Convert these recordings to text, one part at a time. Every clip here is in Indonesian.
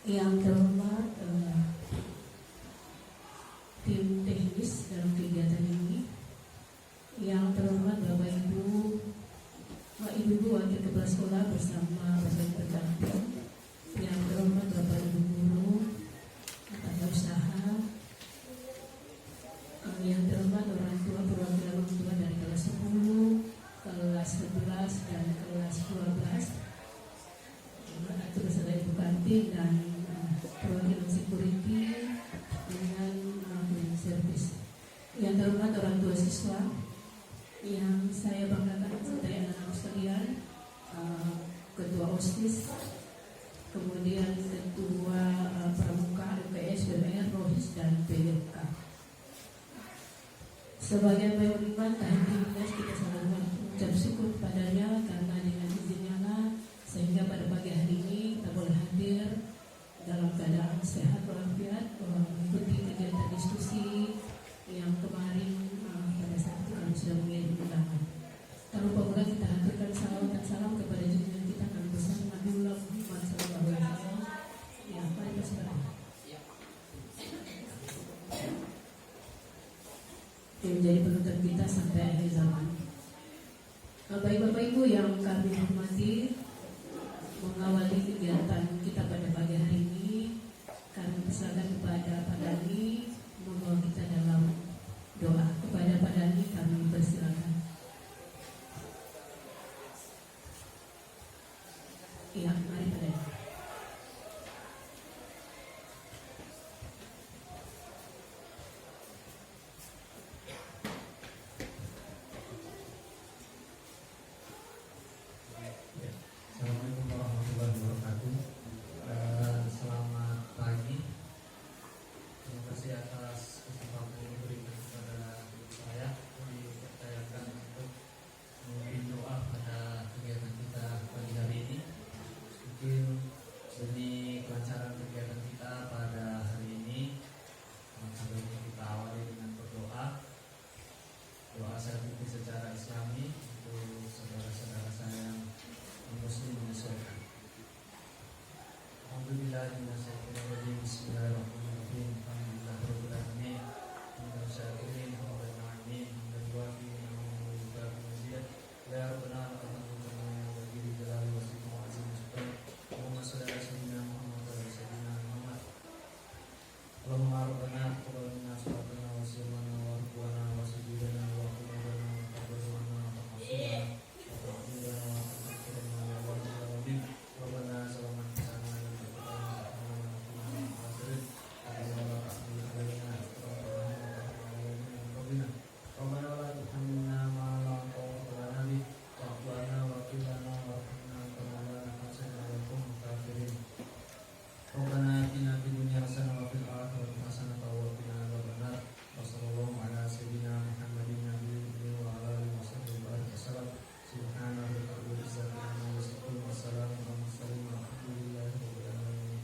Yang terhormat tim teknis dalam kegiatan ini, yang terhormat Bapak Ibu Wakil Kepala Sekolah bersama Bapak Pendamping, yang terhormat Bapak Ibu Guru, tata usaha, yang terhormat orang tua perwakilan orang tua dari kelas 10, kelas 11 dan kelas 12, atau beserta Ibu Kantin dan perwakilan security dengan servis. Yang terhormat orang tua siswa, yang saya banggakan serta anak-anak sekalian, ketua OSIS, kemudian ketua pramuka LPS, BMR, Rohis dan PLK. Sebagai mayoritas tahun kita selalu mengucap syukur padanya karena dengan izinnya lah sehingga pada pagi hari ini kita boleh hadir dalam keadaan sehat walafiat mengikuti kegiatan diskusi yang kemarin pada saat itu kami sudah mengirim undangan. Kalau pemula kita haturkan salam kepada junjungan kita Nabi besar Nabiullah Muhammad SAW. Ya, mari bersama. Yang menjadi penuntun kita sampai akhir zaman. Bapak Ibu yang kami hormati, mengawali kegiatan kita pada pagi hari ini, kami persilakan kepada Pak Dani membawa kita dalam doa. Kepada Pak Dani kami persilakan. Ya, mari Pak Dani. Assalamualaikum warahmatullahi wabarakatuh. Selamat pagi. Terima kasih atas kesempatan yang diberikan kepada saya dipercayakan untuk memimpin doa pada kegiatan kita pagi hari ini. Mungkin demi kelancaran kegiatan kita pada hari ini, sebelumnya kita awali dengan berdoa. Doa saya pimpin secara Islami untuk saudara-saudara saya yang Muslim menyesuaikan. Alhamdulillah, bismillahirrahmanirrahim. Alhamdulillah, rabbil alamin. Ya Rabbana Allahumma rabbana taqabbal minna salatana wa siyamana wa rukwana wa sujudana wa qiyamana wa taqabbal minna taqabbal Rabbana salaman sana wa Rabbana la tuhammilna ma la taqata lana bih wa'fu 'anna waghfir lana warhamna kama la nahsana wa kum kafirin. Rabbana atina fid dunya hasanah wa fil akhirati hasanah wa qina adzabannar. Wa sallallahu ala sayyidina Muhammadin nabiyyi wa ala alihi wasallam. Subhana rabbika rabbil izzati amma yasifun wa salamun alal mursalin walhamdulillahi rabbil alamin.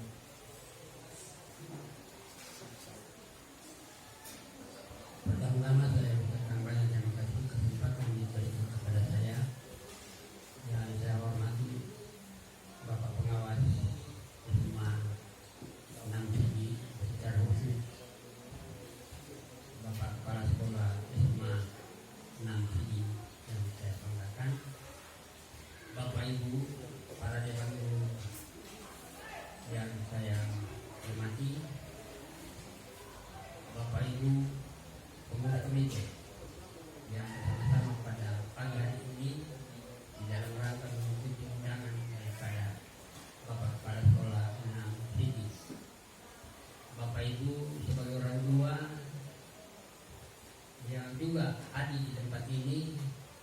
Pertama-tama saya ucapkan banyak terima kasih kesempatan yang diberikan kepada saya. Yang saya hormati Bapak Pengawas SMA 6 Tinggi secara khusus, Bapak Kepala Sekolah SMA 6 Tinggi yang saya banggakan, Bapak Ibu para dewan guru yang saya hormati, Bapak Ibu pemuda komite yang bersama-sama pada pagi hari ini di dalam rangka mengikuti undangan daripada Bapak Kepala Sekolah 6 Tinggi, Bapak Ibu sebagai orang tua yang juga hadir di tempat ini,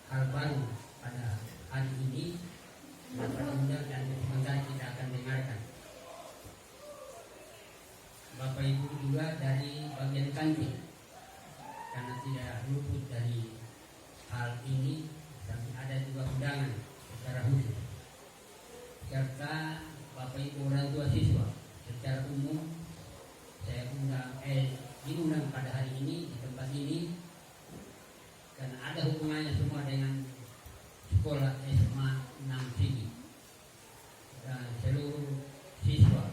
hal baru pada hari ini dapat undang dan sementara kita akan dengarkan. Bapak Ibu juga dari bagian kantin, karena tidak luput dari hal ini, dan ada juga undangan secara khusus, serta Bapak Ibu orang tua siswa secara umum saya diundang pada hari ini di tempat ini karena ada hubungannya semua dengan sekolah SMA 6 Tinggi dan seluruh siswa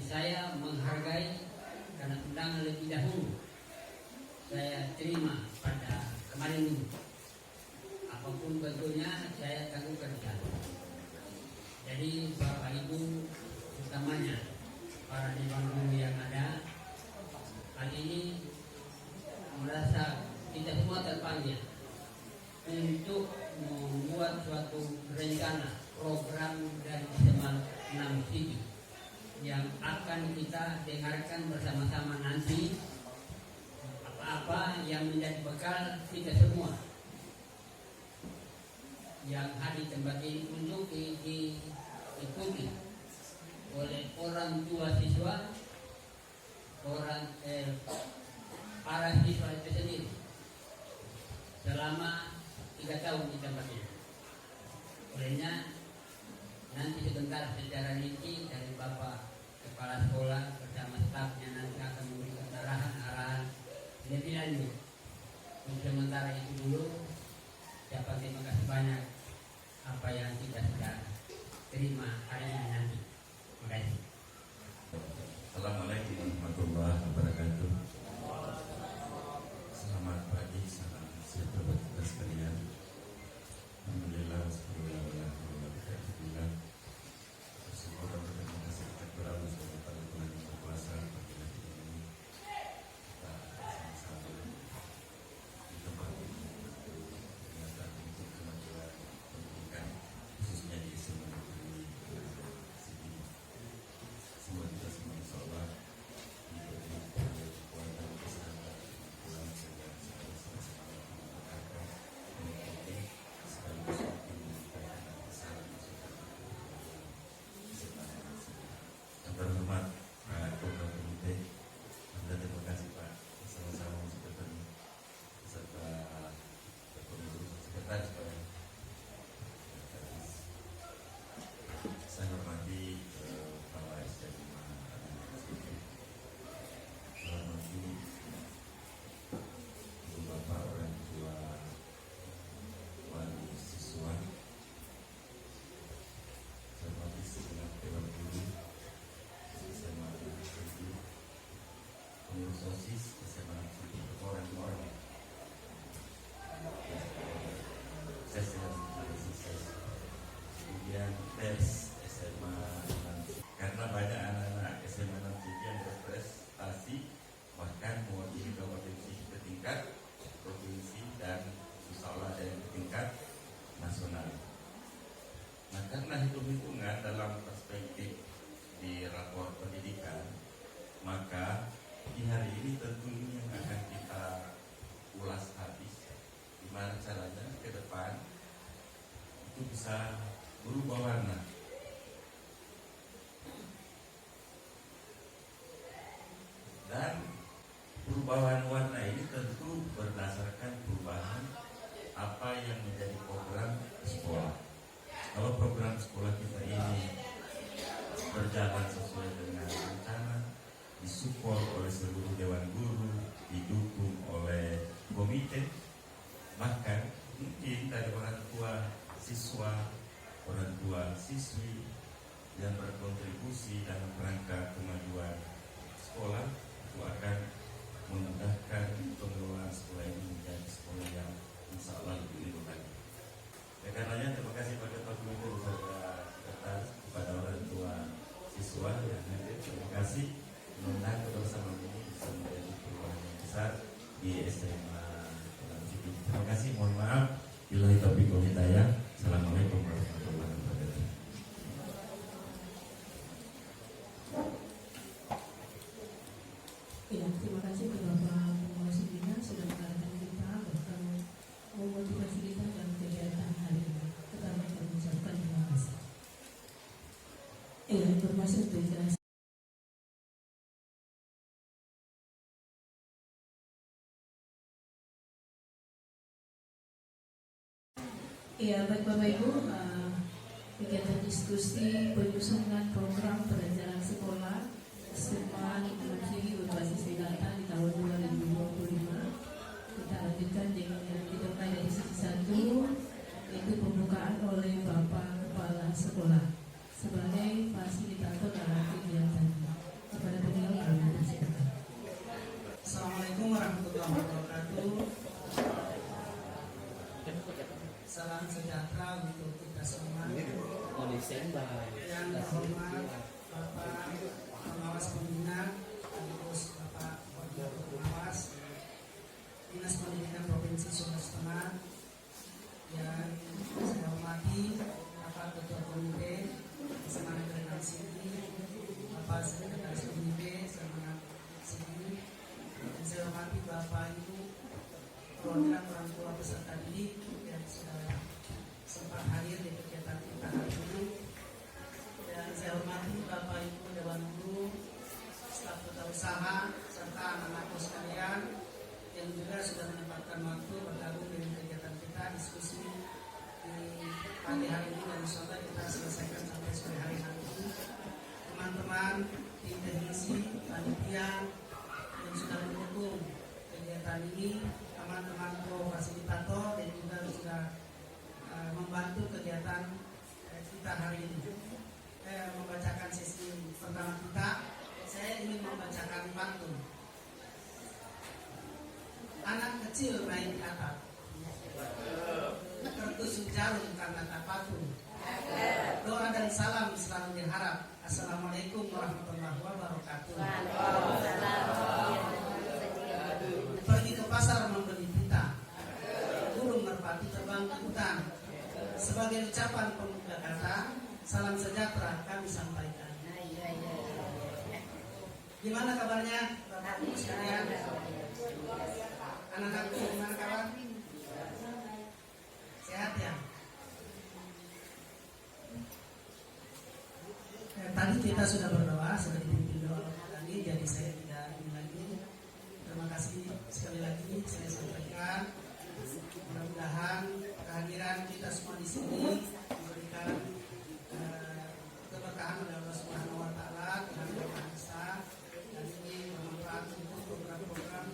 saya menghargai karena undangan lebih dahulu saya terima pada kemarin dulu. Apapun bentuknya saya tangguhkan jalan. Jadi Bapak Ibu, utamanya para dewan guru yang ada kali ini merasa kita semua terpanggil untuk membuat suatu rencana program dari Semal 6 City yang akan kita dengarkan bersama-sama nanti, apa yang menjadi bekal kita semua yang hadir tempat ini untuk diikuti oleh orang tua siswa, para siswa itu sendiri selama 3 tahun di tempat ini. Olehnya nanti sebentar secara rinci dari Bapak Kepala Sekolah bersama stafnya nanti akan memberikan arahan lebih lanjut. Untuk sementara itu dulu, dapat terima kasih banyak apa yang kita sudah terima hari ini nanti. Terima kasih. Assalamualaikum warahmatullahi wabarakatuh. Selamat pagi, salam sejahtera buat kita sekalian. Alhamdulillah, alhamdulillah. Bersyukur dan berterima kasih kepada Allah Subhanahu wa taala Tuhan yang berkuasa bagi hari ini. Kita sama-sama di tempat ini mengingatkan untuk kemajuan pendidikan khususnya di SMA Negeri Sini. Semua kita semua insyaallah diberi kekuatan kesehatan, kemampuan segala sesuatu mengikuti sekaligus menyampaikan pesan yang terhormat Pak Ketua Komite. Terima kasih Pak, sama-sama sekretaris beserta pengurus sekretaris Pak. Saya hormati Bapak SMA saya hormati Ibu Bapak orang tua wali siswa, saya hormati segenap dewan guru SMA Negeri, pengurus OSIS SMA Negeri, orang-orang saya sukses. Kemudian pers SMA nanti, karena banyak anak-anak SMA nanti yang berprestasi bahkan mewakili provinsi ke tingkat provinsi dan insyaallah ada yang ke tingkat nasional. Nah, karena hitung-hitungan dalam perspektif di rapor pendidikan, maka di hari ini tentu ini yang akan kita ulas habis, gimana caranya ke depan itu bisa berubah warna. Dan perubahan warna ini tentu berdasarkan perubahan apa yang menjadi program sekolah. Kalau program sekolah kita ini berjalan sesuai dengan rencana, disupport oleh seluruh dewan guru, didukung oleh komite, bahkan mungkin dari orang tua siswa, orang tua siswi yang berkontribusi dalam rangka kemajuan sekolah itu akan memudahkan pengelolaan sekolah ini menjadi sekolah yang insya Allah lebih baik lagi. Ya, karenanya terima kasih pada Pak Gubernur beserta sekretaris, kepada orang tua siswa yang hadir. Terima kasih, mudah-mudahan bersama ini bisa menjadi perubahan yang besar di SMA Negeri. Terima kasih, mohon maaf. Billahi taufiq wal hidayah. Assalamualaikum warahmatullahi wabarakatuh. Ya, terima kasih kepada Bapak Pengurus Bina sudah mengarahkan kita bahkan memotivasi kita dalam kegiatan hari ini. Pertama kita mengucapkan terima kasih. Informasi untuk jelas. Ya, baik Bapak Ibu, kegiatan diskusi penyusunan program perencanaan sekolah SMA Negeri berbasis data di tahun 2025. Kita lanjutkan dengan yang dimulai dari sesi 1, yaitu pembukaan oleh Bapak Kepala Sekolah sebagai fasilitator dalam kegiatan. warahmatullahi wabarakatuh. Salam sejahtera untuk kita semua. Yang terhormat Bapak Pengawas Pembina, sekaligus Bapak Koordinator Pengawas Dinas Pendidikan Provinsi Sulawesi Tengah, yang saya hormati Bapak Ketua Komite Semangat Renang Sini, Bapak Sekretaris Komite Semangat Sini, dan saya hormati Bapak Ibu perwakilan orang tua peserta didik yang sudah sempat hadir di kegiatan kita hari ini, dan saya hormati Bapak Ibu Dewan Guru, staf tata usaha, serta anak-anakku sekalian yang juga sudah menyempatkan waktu bergabung dengan kegiatan kita diskusi di pagi hari ini, dan insya Allah kita selesaikan sampai sore hari nanti. Teman-teman tim teknisi, panitia yang sudah mendukung kegiatan ini, teman-teman fasilitator dan juga sudah membantu kegiatan kita hari ini. Membacakan sesi pertama kita, saya ingin membacakan pantun. Anak kecil main di atap, tertusuk jarum karena tak patuh. Doa dan salam selalu diharap. Assalamualaikum warahmatullahi wabarakatuh. Pergi ke pasar membeli pita, burung merpati terbang ke hutan. Sebagai ucapan pemuda kata, salam sejahtera kami sampaikan. Gimana kabarnya Bapak Ibu sekalian? Anak-anakku gimana kabar? Sehat ya? Tadi kita sudah berdoa, sudah dipimpin doa tadi, jadi saya tidak ini lagi. Terima kasih sekali lagi saya sampaikan. Mudah-mudahan kehadiran kita semua di sini memberikan keberkahan oleh Allah Subhanahu Wa Taala dengan doa besar, dan ini bermanfaat untuk program-program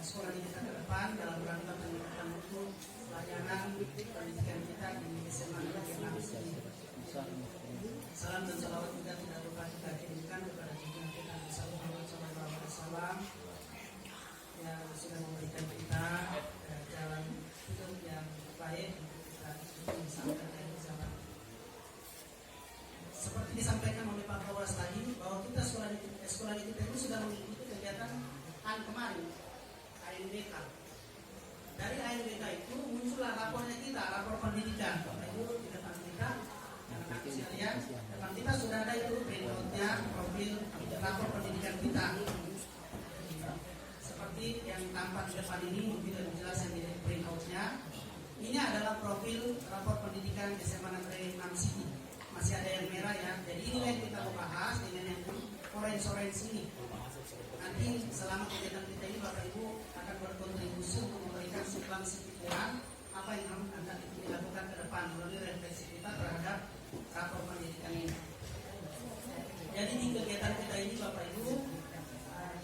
sekolah kita ke depan dalam rangka peningkatan mutu layanan pendidikan kita di SMA Negeri Namsi. Salam dan salawat juga tidak lupa kita kirimkan kepada junjungan kita Nabi Sallallahu Alaihi Wasallam yang sudah memberikan kita jalan hidup yang baik untuk kita sampai di zaman. Seperti disampaikan oleh Pak Kawas tadi, bahwa kita sekolah di kita ini sudah mengikuti kegiatan kemarin ANBK. Dari ANBK itu muncullah lapornya kita, lapor pendidikan. Bapak Ibu di depan kita, anak-anak sekalian, depan kita sudah ada itu printout-nya, profil lapor pendidikan kita. Seperti yang tampak di depan ini, mungkin lebih jelas yang di printout-nya. Ini adalah profil rapor pendidikan SMA Negeri Namsi. Masih ada yang merah ya. Jadi ini yang kita mau bahas dengan yang orange ini. Nanti selama kegiatan kita ini Bapak Ibu akan berkontribusi untuk memberikan sumbangsi pikiran apa yang akan dilakukan ke depan melalui refleksi kita terhadap rapor pendidikan ini. Jadi di kegiatan kita ini Bapak Ibu,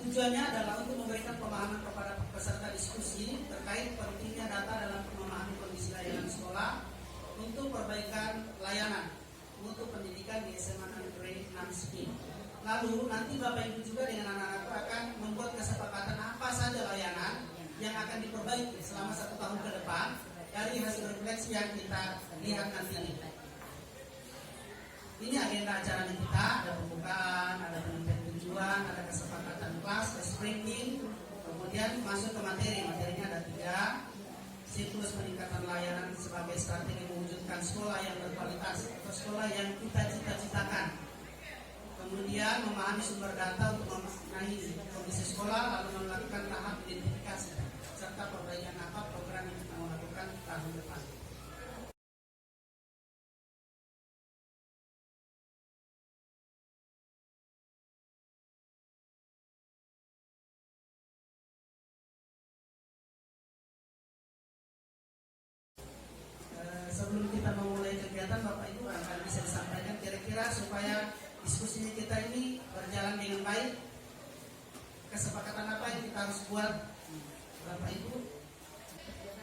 tujuannya adalah untuk memberikan pemahaman kepada peserta diskusi terkait pentingnya data dalam memahami kondisi layanan sekolah untuk perbaikan layanan untuk pendidikan di SMA Negeri Namsi. Lalu nanti Bapak Ibu juga dengan anak-anak akan membuat kesepakatan apa saja layanan yang akan diperbaiki selama 1 tahun ke depan dari hasil refleksi yang kita lihat nanti ini. Ini agenda acara kita, ada pembukaan, ada penyampaian tujuan, ada kesepakatan kelas, sprinting, kemudian masuk ke materi. Materinya ada 3, siklus peningkatan layanan sebagai strategi mewujudkan sekolah yang berkualitas atau sekolah yang kita cita-citakan. Kemudian memahami sumber data untuk memaknai kondisi sekolah, lalu melakukan tahap identifikasi serta perbaikan apa program yang kita mau lakukan tahun depan. Sebelum kita memulai kegiatan, Bapak Ibu akan bisa disampaikan kira-kira supaya diskusinya kita ini berjalan dengan baik. Kesepakatan apa yang kita harus buat, Bapak Ibu,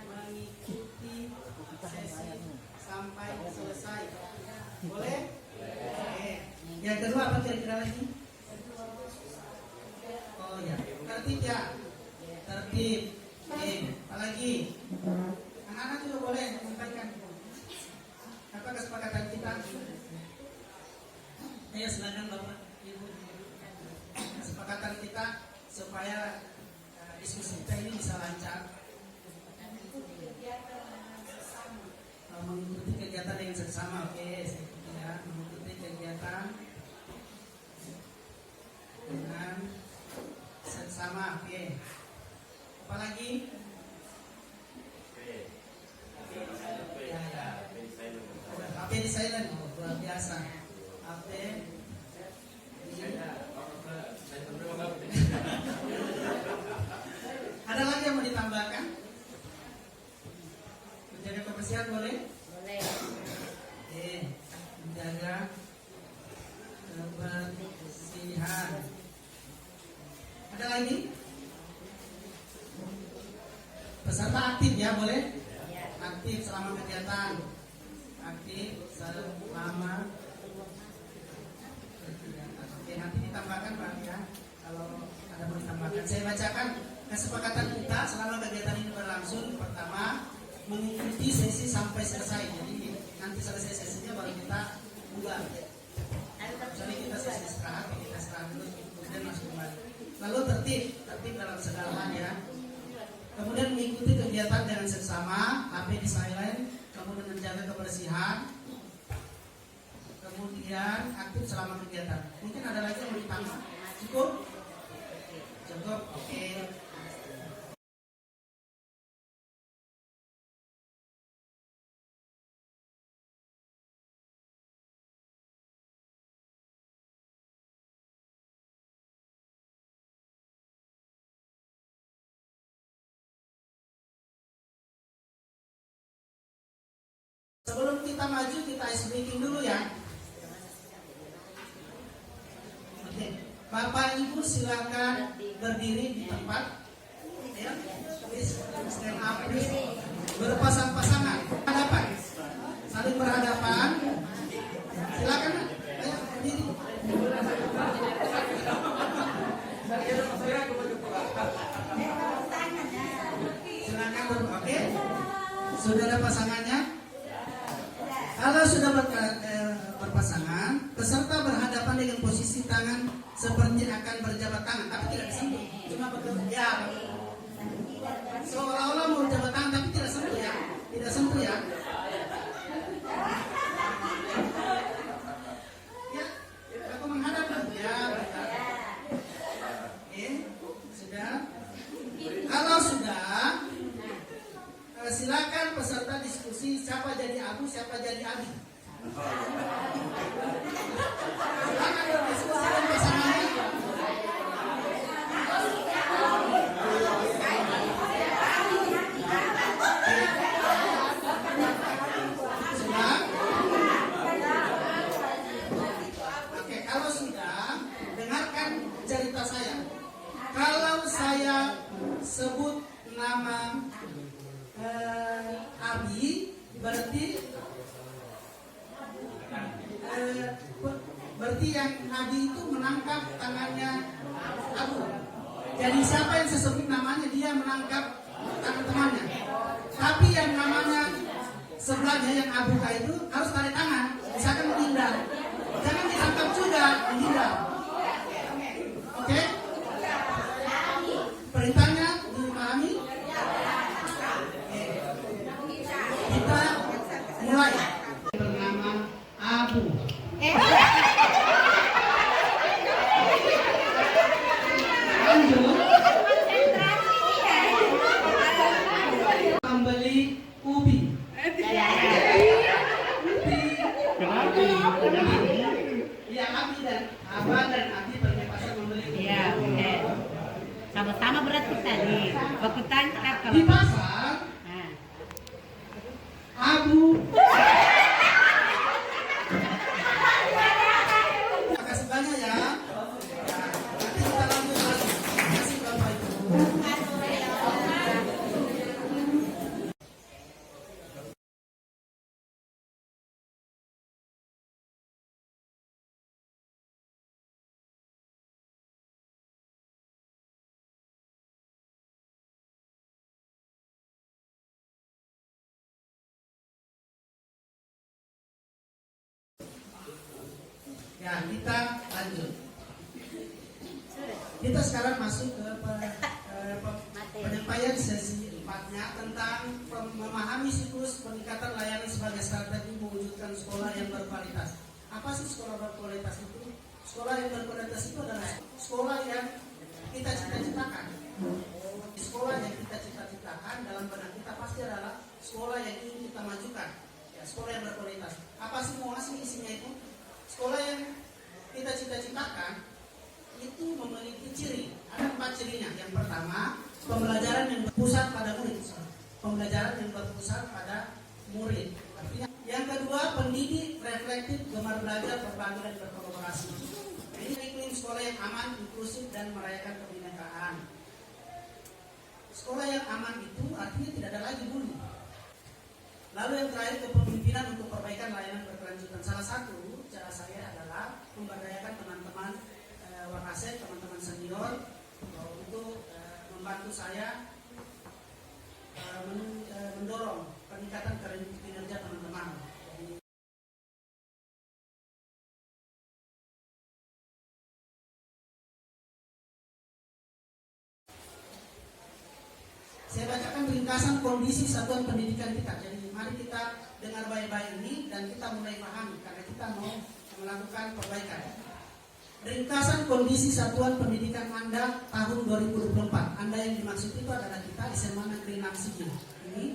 mengikuti sesi sampai selesai. Boleh? Oke. Yang kedua apa kira-kira lagi? Oh ya, tertib ya. Tertib tertib. Oke, apalagi anak-anak juga boleh menyampaikan apa kesepakatan kita. Ayo silakan Bapak Ibu. Kesepakatan kita supaya diskusi kita ini bisa lancar. Mengikuti kegiatan dengan seksama, oke, saya ikuti ya. Mengikuti kegiatan dengan seksama, oke. Apalagi? Ya, ya. HP di silent, oh, luar biasa. HP ada lagi yang mau ditambahkan? Menjaga kebersihan boleh? Boleh. Oke, menjaga kebersihan. Ada lagi? Peserta aktif ya, boleh? Ya. Aktif selama kegiatan. Aktif selama kegiatan. Oke, nanti ditambahkan Pak ya. Kalau ada mau ditambahkan, saya bacakan kesepakatan kita selama kegiatan ini berlangsung. Pertama, mengikuti sesi sampai selesai. Jadi nanti selesai sesinya baru kita buka. Jadi kita sesi istirahat, kita istirahat dulu, kemudian masuk kembali. Lalu tertib dalam segala hal ya. Kemudian mengikuti kegiatan dengan seksama, HP di silent, kemudian menjaga kebersihan, kemudian aktif selama kegiatan. Mungkin ada lagi yang mau ditambah? Cukup? Cukup, oke. Sebelum kita maju, kita ice breaking dulu ya. Oke, Bapak Ibu silakan berdiri di tempat. Ya, please stand up, please. Berpasang-pasangan, hadapan, saling berhadapan. Silakan, ayo berdiri. Silakan, oke. Sudah ada pasangannya? Kalau sudah berpasangan, peserta berhadapan dengan posisi tangan seperti akan berjabat tangan, tapi tidak disentuh, cuma betul ya. Seolah-olah mau jabat tangan, tapi tidak sentuh ya, tidak sentuh ya. Ya, aku menghadap ya. Oke, sudah. Kalau sudah, silakan peserta diskusi siapa jadi abu, siapa jadi abi. Silakan berdiskusi dengan pasangannya. Sudah? Oke, kalau sudah, dengarkan cerita saya. Kalau saya sebut nama Abi, berarti yang Abi itu menangkap tangannya Abu. Jadi siapa yang saya sebut namanya, dia menangkap tangan temannya. Tapi yang namanya sebelahnya yang Abu itu harus tarik tangan, misalkan menghindar. Jangan ditangkap juga, menghindar. Oke? Perintahnya dipahami? Kita mulai. Bernama Abu. Lanjut. Membeli ubi. Ya, Abi dan Abah dan Abi pergi pasar membeli ubi. Iya, oke. Sama-sama berarti tadi. Bakutan apa? Di pasar, Nah. Abu Ya, kita lanjut. Kita sekarang masuk ke penyampaian sesi 4-nya tentang memahami siklus peningkatan layanan sebagai strategi mewujudkan sekolah yang berkualitas. Apa sih sekolah berkualitas itu? Sekolah yang berkualitas itu adalah sekolah yang kita cita-citakan. Sekolah yang kita cita-citakan dalam benak kita pasti adalah sekolah yang ingin kita majukan. Ya, sekolah yang berkualitas. Apa sih mau ngasih isinya itu? Sekolah yang kita cita-citakan itu memiliki ciri. Ada 4 cirinya. Yang pertama, pembelajaran yang berpusat pada murid. Pembelajaran yang berpusat pada murid. Artinya, yang kedua, pendidik reflektif, gemar belajar, berbagi dan berkolaborasi. Ini iklim sekolah yang aman, inklusif dan merayakan kebinekaan. Sekolah yang aman itu artinya tidak ada lagi bully. Lalu yang terakhir, kepemimpinan untuk perbaikan layanan berkelanjutan. Salah satu cara saya adalah memberdayakan teman-teman Wakasek, teman-teman senior untuk membantu saya mendorong peningkatan kinerja teman-teman. Saya bacakan ringkasan kondisi satuan pendidikan kita. Jadi mari kita dengar baik-baik ini dan kita mulai pahami karena kita mau melakukan perbaikan. Ringkasan kondisi satuan pendidikan Anda tahun 2024. Anda yang dimaksud itu adalah kita SMA Negeri Naksigi. Ini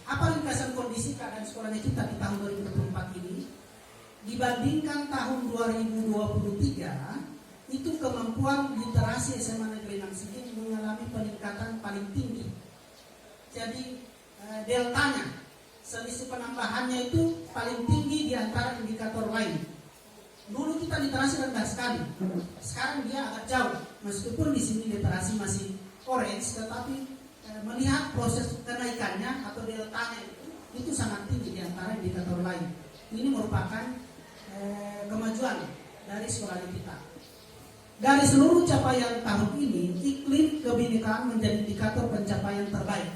apa ringkasan kondisi keadaan sekolahnya kita di tahun 2024 ini? Dibandingkan tahun 2023, itu kemampuan literasi SMA Negeri Naksigi mengalami peningkatan paling tinggi. Jadi deltanya, selisih penambahannya itu paling tinggi di antara indikator lain. Dulu kita literasi rendah sekali, sekarang dia agak jauh. Meskipun di sini literasi masih orange, tetapi melihat proses kenaikannya atau deltanya itu sangat tinggi di antara indikator lain. Ini merupakan kemajuan dari sekolah kita. Dari seluruh capaian tahun ini, iklim kebinekaan menjadi indikator pencapaian terbaik.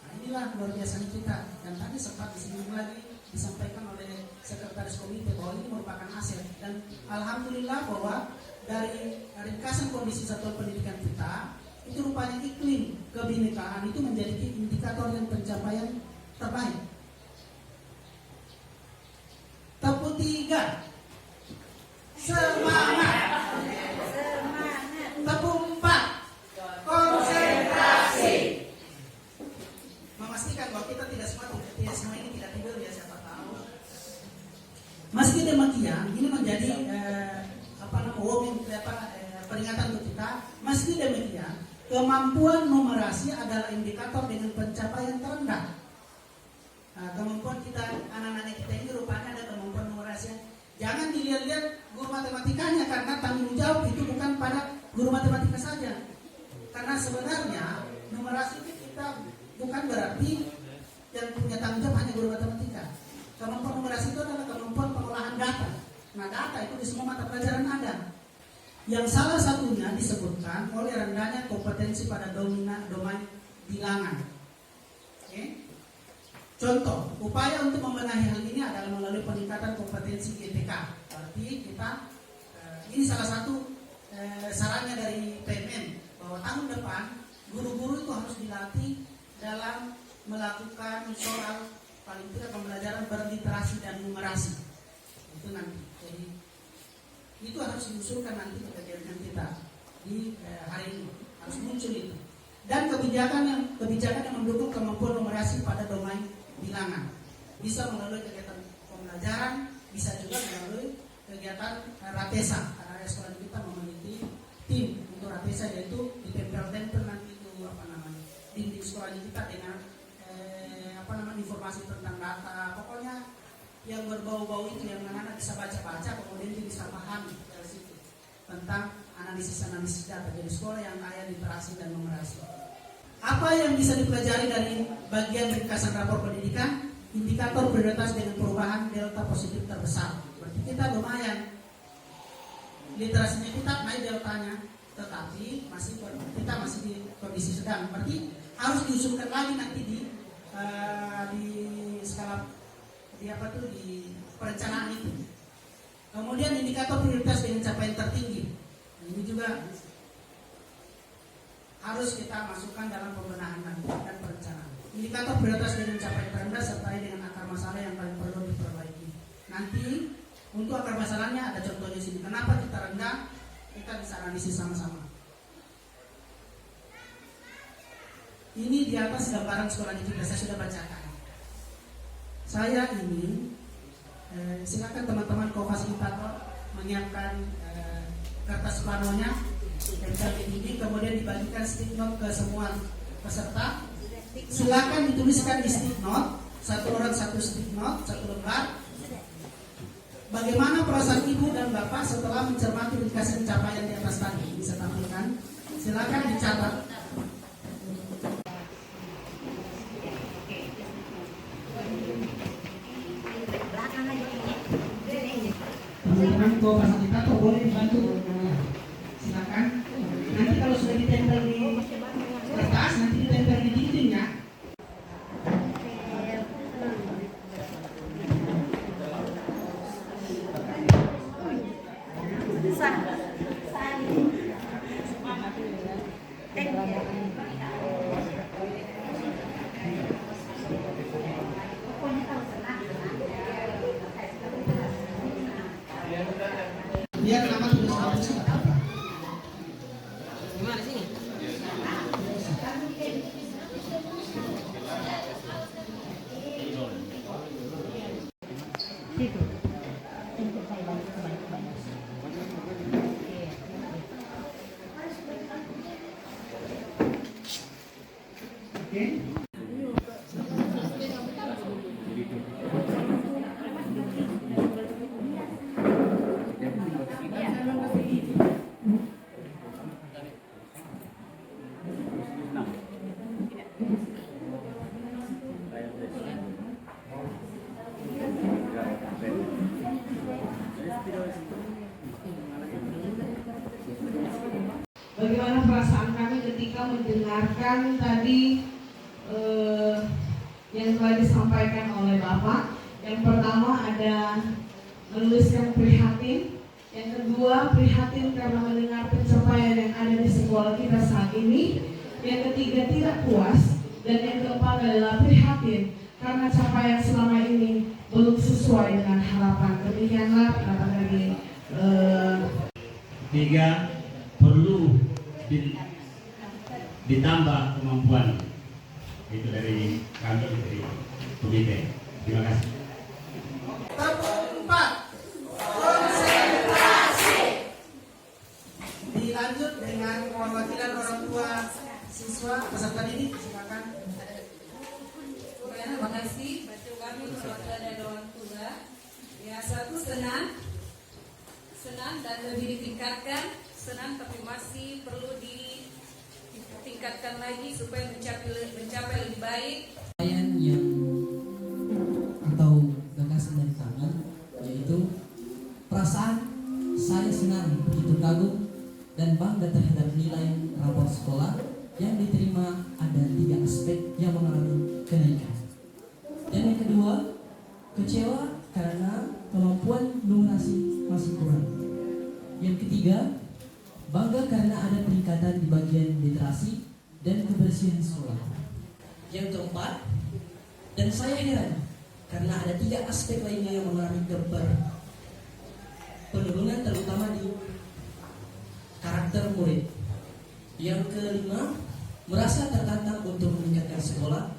Nah, inilah luar biasa kita. Dan tadi sempat disinggung lagi, disampaikan oleh Sekretaris Komite bahwa ini merupakan hasil. Dan alhamdulillah bahwa dari ringkasan kondisi satuan pendidikan kita, itu rupanya iklim kebinekaan itu menjadi indikator yang pencapaian terbaik. Tepuk 3. Semangat. Tepuk 4. Konsentrasi. Memastikan bahwa kita tidak semua ini tidak tidur ya, siapa tahu. Meski demikian, ini menjadi peringatan untuk kita. Meski demikian, kemampuan numerasi adalah indikator dengan pencapaian terendah. Nah, kemampuan kita, anak-anak kita ini rupanya ada kemampuan numerasi. Jangan dilihat-lihat guru matematikanya, karena tanggung jawab itu bukan pada guru matematika saja. Karena sebenarnya numerasi itu kita bukan berarti yang punya tanggung jawab hanya guru matematika. Kemampuan numerasi itu adalah kemampuan pengolahan data. Nah, data itu di semua mata pelajaran ada. Yang salah satunya disebutkan oleh rendahnya kompetensi pada domain bilangan. Okay? Contoh, upaya untuk membenahi hal ini adalah melalui peningkatan kompetensi GTK. Berarti kita, ini salah satu sarannya dari PMN, bahwa tahun depan guru-guru itu harus dilatih dalam melakukan soal paling tidak pembelajaran berliterasi dan numerasi. Itu nanti. Jadi itu harus diusulkan nanti ke kegiatan kita di hari ini, harus muncul itu. Dan kebijakan yang mendukung kemampuan numerasi pada domain bilangan bisa melalui kegiatan pembelajaran, bisa juga melalui kegiatan Ratesa. Karena sekolah kita memiliki tim untuk Ratesa, yaitu ditempel-tempel nanti itu dinding sekolah kita dengan informasi tentang data. Pokoknya yang berbau-bau itu yang anak-anak bisa baca-baca, kemudian dia bisa pahami dari situ tentang analisis data. Jadi sekolah yang kaya literasi dan numerasi. Apa yang bisa dipelajari dari bagian ringkasan rapor pendidikan? Indikator prioritas dengan perubahan delta positif terbesar. Berarti kita lumayan, literasinya kita naik deltanya, tetapi kita masih di kondisi sedang. Berarti harus diusulkan lagi nanti di skala di perencanaan itu. Kemudian indikator prioritas dengan capaian tertinggi. Nah, ini juga harus kita masukkan dalam pembenahan nanti dan perencanaan. Indikator prioritas dengan capaian terendah sertai dengan akar masalah yang paling perlu diperbaiki. Nanti untuk akar masalahnya ada contohnya sini. Kenapa kita rendah? Kita bisa analisis sama-sama. Ini di atas gambaran sekolah kita saya sudah bacakan. Saya ini silakan teman-teman kofasilitator menyiapkan kertas planonya ini, kemudian dibagikan stick note ke semua peserta. Silakan dituliskan di stick note, satu orang satu stick note, satu lembar. Bagaimana perasaan ibu dan bapak setelah mencermati indikasi pencapaian di atas tadi? Bisa tampilkan. Silakan dicatat. Teman-teman kofasilitator boleh dibantu. Silakan. Nanti kalau sudah ditempel di kertas, nanti ditempel di dindingnya. Biar nama tulis bagus nggak apa-apa. Gimana sih? Situ. Untuk saya bantu banyak-banyak. Oke. Bagaimana perasaan kami ketika mendengarkan tadi yang telah disampaikan oleh Bapak? Yang pertama ada menuliskan prihatin, yang kedua prihatin karena mendengar pencapaian yang ada di sekolah kita saat ini, yang ketiga tidak puas, dan yang keempat adalah prihatin karena capaian selama ini belum sesuai dengan harapan. Demikianlah pendapat dari Tiga, perlu ditambah kemampuan. Itu dari kami dari komite. Terima kasih. Keempat, konsentrasi. Dilanjut dengan perwakilan orang tua siswa peserta didik. Silakan. Terima kasih. Kami perwakilan dari orang tua. Ya, satu senang dan lebih ditingkatkan. Senang tapi masih perlu ditingkatkan lagi supaya mencapai lebih baik. Yang atau gagasan dari kami yaitu perasaan saya senang, begitu kagum dan bangga terhadap nilai rapor sekolah yang diterima. Ada 3 aspek yang mengalami kenaikan. Dan yang kedua, kecewa karena kemampuan numerasi masih kurang. Yang ketiga, bangga karena ada peningkatan di bagian literasi dan kebersihan sekolah. Yang keempat, dan saya heran karena ada 3 aspek lainnya yang mengalami penurunan, terutama di karakter murid. Yang kelima, merasa tertantang untuk meningkatkan sekolah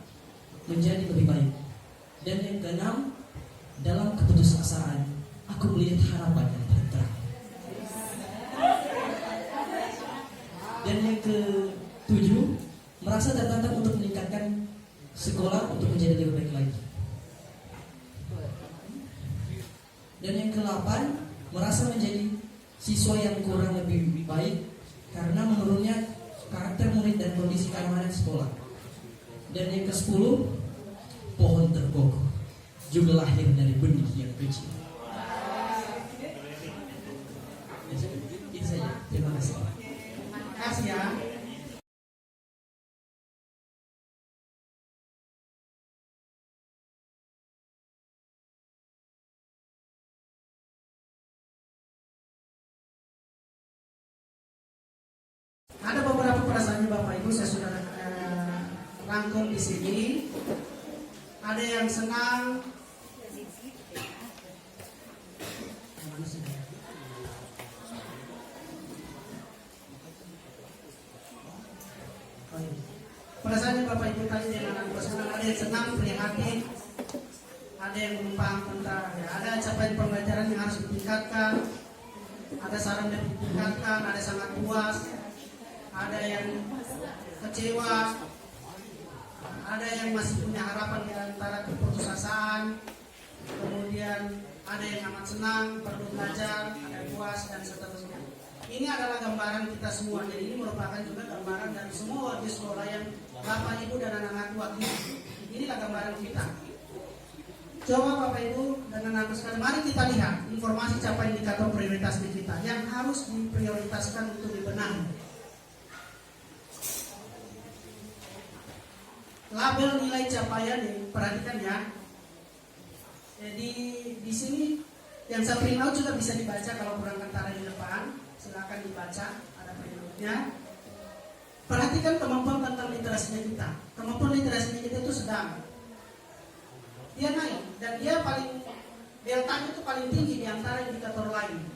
menjadi lebih baik. Dan yang keenam, dalam keputusasaan aku melihat harapan yang paling terang. Dan yang ke-7, merasa tertantang untuk meningkatkan sekolah untuk menjadi lebih baik lagi. Dan yang ke-8, merasa menjadi siswa yang kurang lebih baik karena menurunnya karakter murid dan kondisi keamanan sekolah. Dan yang ke-10, pohon terkokoh juga lahir dari benih yang kecil. Itu saja. Terima kasih. Terima kasih ya. Bapak Ibu, saya sudah rangkum di sini. Ada yang senang. Perasaannya Bapak Ibu tadi dengan anak senang, ada yang senang, prihatin, ada yang menumpang tentang ya, ada capaian pembelajaran yang harus ditingkatkan, ada saran yang ditingkatkan, ada sangat puas, ada yang kecewa, ada yang masih punya harapan di antara keputusasaan, kemudian ada yang amat senang, perlu belajar, ada puas dan seterusnya. Ini adalah gambaran kita semua. Jadi ini merupakan juga gambaran dari semua warga sekolah yang Bapak Ibu dan anak-anak wakili. Inilah gambaran kita. Coba Bapak Ibu dan anak-anak sekalian, mari kita lihat informasi capaian indikator prioritas di kita yang harus diprioritaskan untuk dibenahi. Label nilai capaian nih, perhatikan ya. Jadi di sini yang saya print out juga bisa dibaca kalau kurang kentara di depan. Silakan dibaca, ada printnya. Perhatikan kemampuan tentang literasinya kita. Kemampuan literasinya kita itu sedang. Dia naik dan dia paling deltanya itu paling tinggi di antara indikator lain.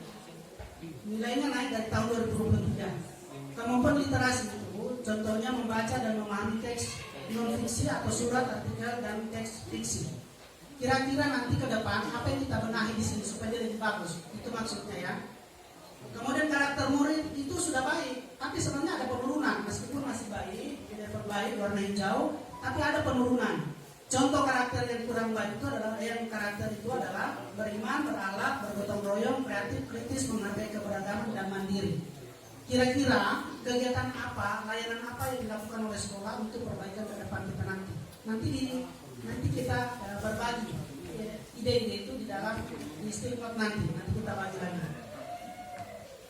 Nilainya naik dari tahun 2023. Kemampuan literasi itu contohnya membaca dan memahami teks non fiksi atau surat, artikel dan teks fiksi. Kira-kira nanti ke depan apa yang kita benahi di sini supaya dia lebih bagus? Itu maksudnya ya. Kemudian karakter murid itu sudah baik, tapi sebenarnya ada penurunan meskipun masih baik, tidak baik warna hijau, tapi ada penurunan. Contoh karakter yang kurang baik itu adalah beriman, berahlak, bergotong royong, kreatif, kritis, menghargai keberagaman dan mandiri. Kira-kira kegiatan apa, layanan apa yang dilakukan oleh sekolah untuk perbaikan ke depan kita nanti? Nanti kita berbagi ide-ide itu di dalam istiqomah nanti kita bagi lagi.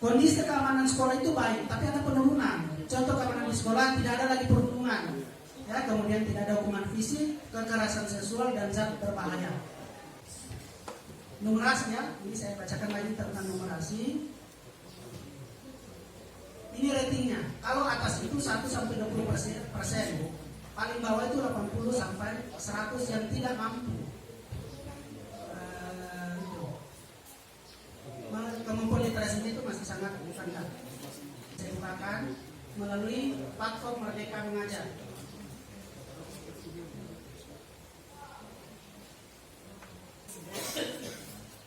Kondisi keamanan sekolah itu baik, tapi ada penurunan. Contoh keamanan di sekolah tidak ada lagi perundungan, ya, kemudian tidak ada hukuman fisik, kekerasan seksual dan zat berbahaya. Numerasinya, ini saya bacakan lagi tentang numerasi. Ini ratingnya. Kalau atas itu 1 sampai 20%, paling bawah itu 80 sampai 100 yang tidak mampu. Kemampuan literasinya itu masih sangat rendah. Saya gunakan melalui platform Merdeka Mengajar.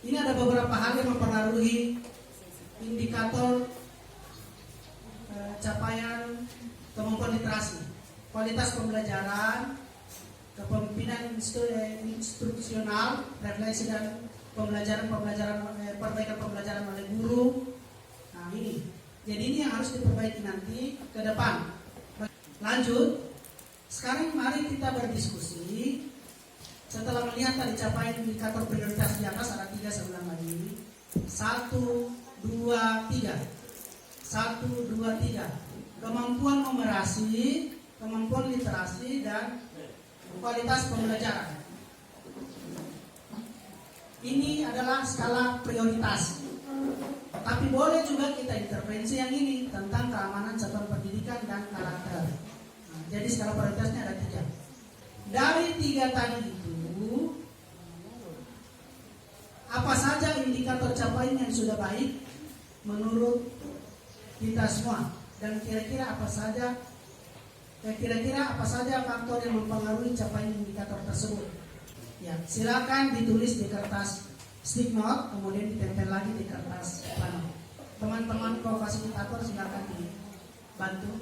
Ini ada beberapa hal yang mempengaruhi indikator capaian kemampuan literasi, kualitas pembelajaran, kepemimpinan institusional, refleksi dan perbaikan pembelajaran oleh guru. Nah ini, jadi ini yang harus diperbaiki nanti ke depan. Lanjut, sekarang mari kita berdiskusi. Setelah melihat tadi capaian indikator prioritas di atas, ada 3 saya ulang lagi. 1, 2, 3. 1, 2, 3. Kemampuan numerasi, kemampuan literasi dan kualitas pembelajaran. Ini adalah skala prioritas. Tapi boleh juga kita intervensi yang ini tentang keamanan satuan pendidikan dan karakter. Nah, jadi skala prioritasnya ada 3. Dari 3 tadi itu, apa saja indikator capaian yang sudah baik menurut kita semua, dan kira-kira apa saja faktor yang mempengaruhi capaian indikator tersebut. Ya, silakan ditulis di kertas stick note, kemudian ditempel lagi di kertas pano. Teman-teman co-fasilitator silakan dibantu.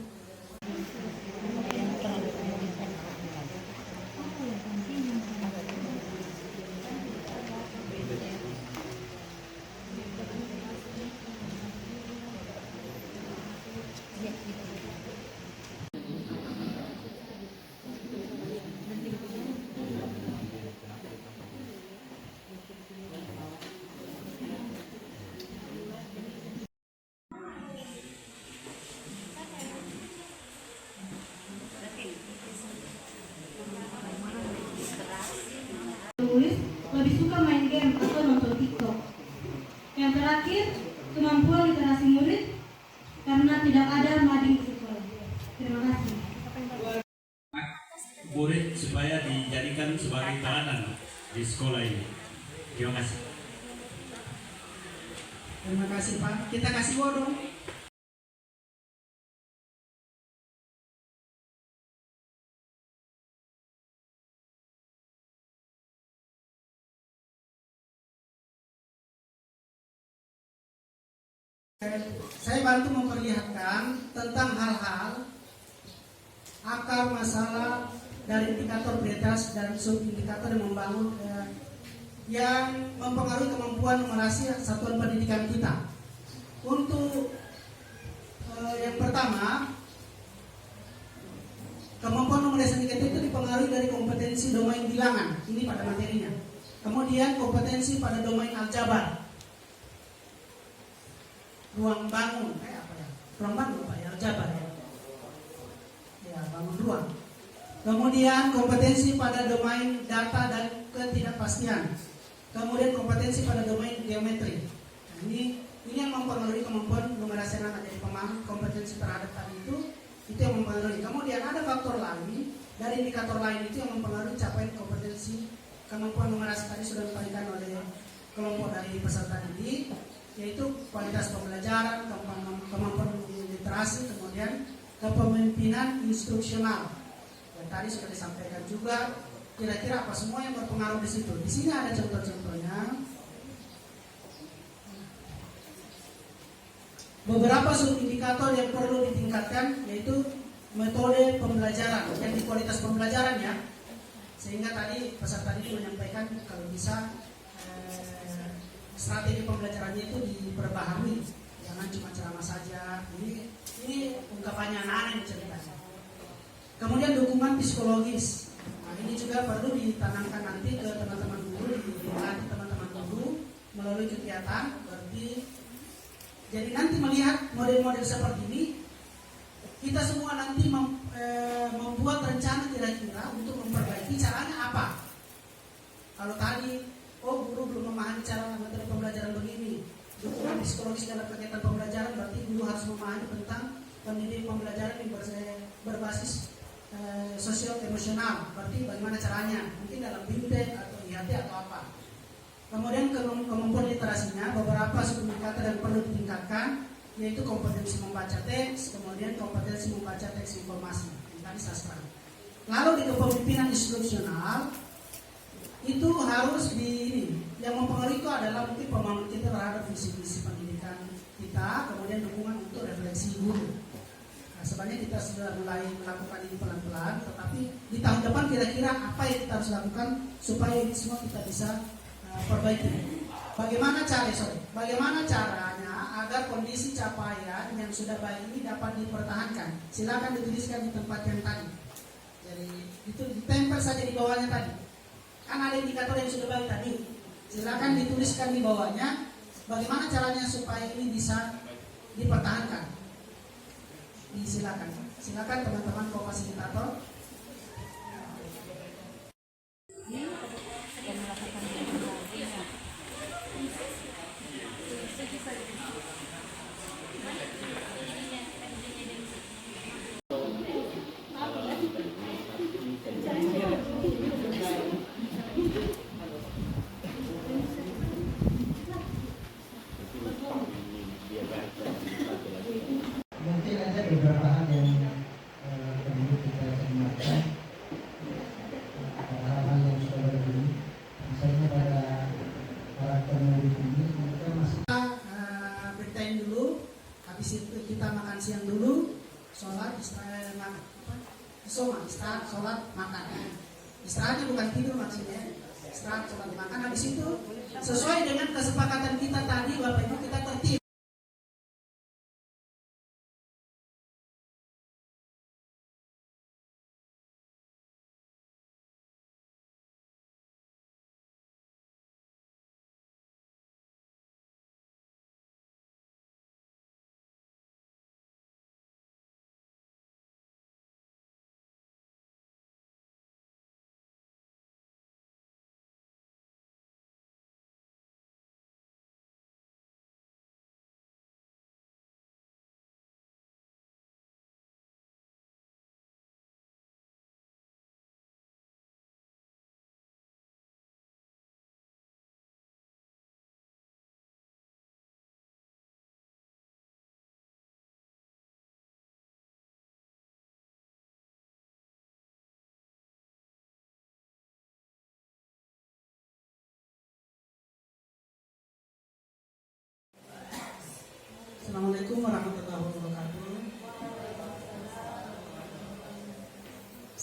Lebih suka main game atau nonton TikTok. Yang terakhir, kemampuan literasi murid karena tidak ada mading di sekolah. Terima kasih. dijadikan sebagai teladan di sekolah ini. Terima kasih. Terima kasih Pak. Kita kasih dong. Saya bantu memperlihatkan tentang hal-hal akar masalah dari indikator prioritas dan subindikator yang membangun yang mempengaruhi kemampuan numerasi satuan pendidikan kita. Untuk yang pertama, kemampuan numerasi kita itu dipengaruhi dari kompetensi domain bilangan, ini pada materinya. Kemudian kompetensi pada domain aljabar, ruang bangun, ruang bangun apa ya, aljabar ya, bangun ruang. Kemudian kompetensi pada domain data dan ketidakpastian. Kemudian kompetensi pada domain geometri. Nah, ini yang mempengaruhi kemampuan numerasi anak. Jadi pemahaman kompetensi terhadap tadi itu yang mempengaruhi. Kemudian ada faktor lain dari indikator lain itu yang mempengaruhi capaian kompetensi kemampuan numerasi tadi sudah disampaikan oleh kelompok dari peserta didik, yaitu kualitas pembelajaran, kemampuan literasi, kemudian kepemimpinan instruksional. Dan tadi sudah disampaikan juga kira-kira apa semua yang berpengaruh di situ. Di sini ada contoh-contohnya. Beberapa subindikator yang perlu ditingkatkan yaitu metode pembelajaran, yang di kualitas pembelajaran ya. Sehingga tadi peserta didik menyampaikan kalau bisa strategi pembelajarannya itu diperbaharui, jangan cuma ceramah saja. Ini ungkapannya anak-anak yang diceritakan. Kemudian dukungan psikologis. Nah, ini juga perlu ditanamkan nanti ke teman-teman guru, dilatih teman-teman guru melalui kegiatan. Berarti jadi nanti melihat model-model seperti ini, kita semua nanti membuat rencana kira-kira untuk memperbaiki caranya apa. Kalau tadi guru belum memahami cara metode pembelajaran begini, dukungan psikologis dalam kegiatan pembelajaran, berarti guru harus memahami tentang pendidik pembelajaran yang berbasis sosial emosional. Berarti bagaimana caranya, mungkin dalam BIMDEK atau IHT atau apa. Kemudian kemampuan literasinya, beberapa subindikator yang perlu ditingkatkan, yaitu kompetensi membaca teks, kemudian kompetensi membaca teks informasi, tadi sastra. Lalu di kepemimpinan instruksional itu harus yang mempengaruhi itu adalah mungkin pemahaman kita terhadap visi-visi pendidikan kita, kemudian dukungan untuk refleksi guru. Nah, sebenarnya kita sudah mulai melakukan ini pelan-pelan, tetapi di tahun depan kira-kira apa yang kita harus lakukan supaya ini semua kita bisa perbaiki. Bagaimana caranya agar kondisi capaian yang sudah baik ini dapat dipertahankan? Silakan dituliskan di tempat yang tadi. Jadi itu ditempel saja di bawahnya tadi. Kan ada indikator yang sudah baik tadi. Silakan dituliskan di bawahnya bagaimana caranya supaya ini bisa dipertahankan. Silakan teman-teman co-fasilitator. Mungkin ada beberapa hal yang perlu kita cermati, hal-hal yang sudah berdiri, misalnya pada karakter murid ini kita masih bertain dulu, habis itu kita makan siang dulu, sholat, istirahat, sholat, makan. Istirahatnya bukan tidur maksudnya, istirahat, sholat, makan. Habis itu sesuai dengan kesepakatan kita tadi, Bapak Ibu, kita tertib.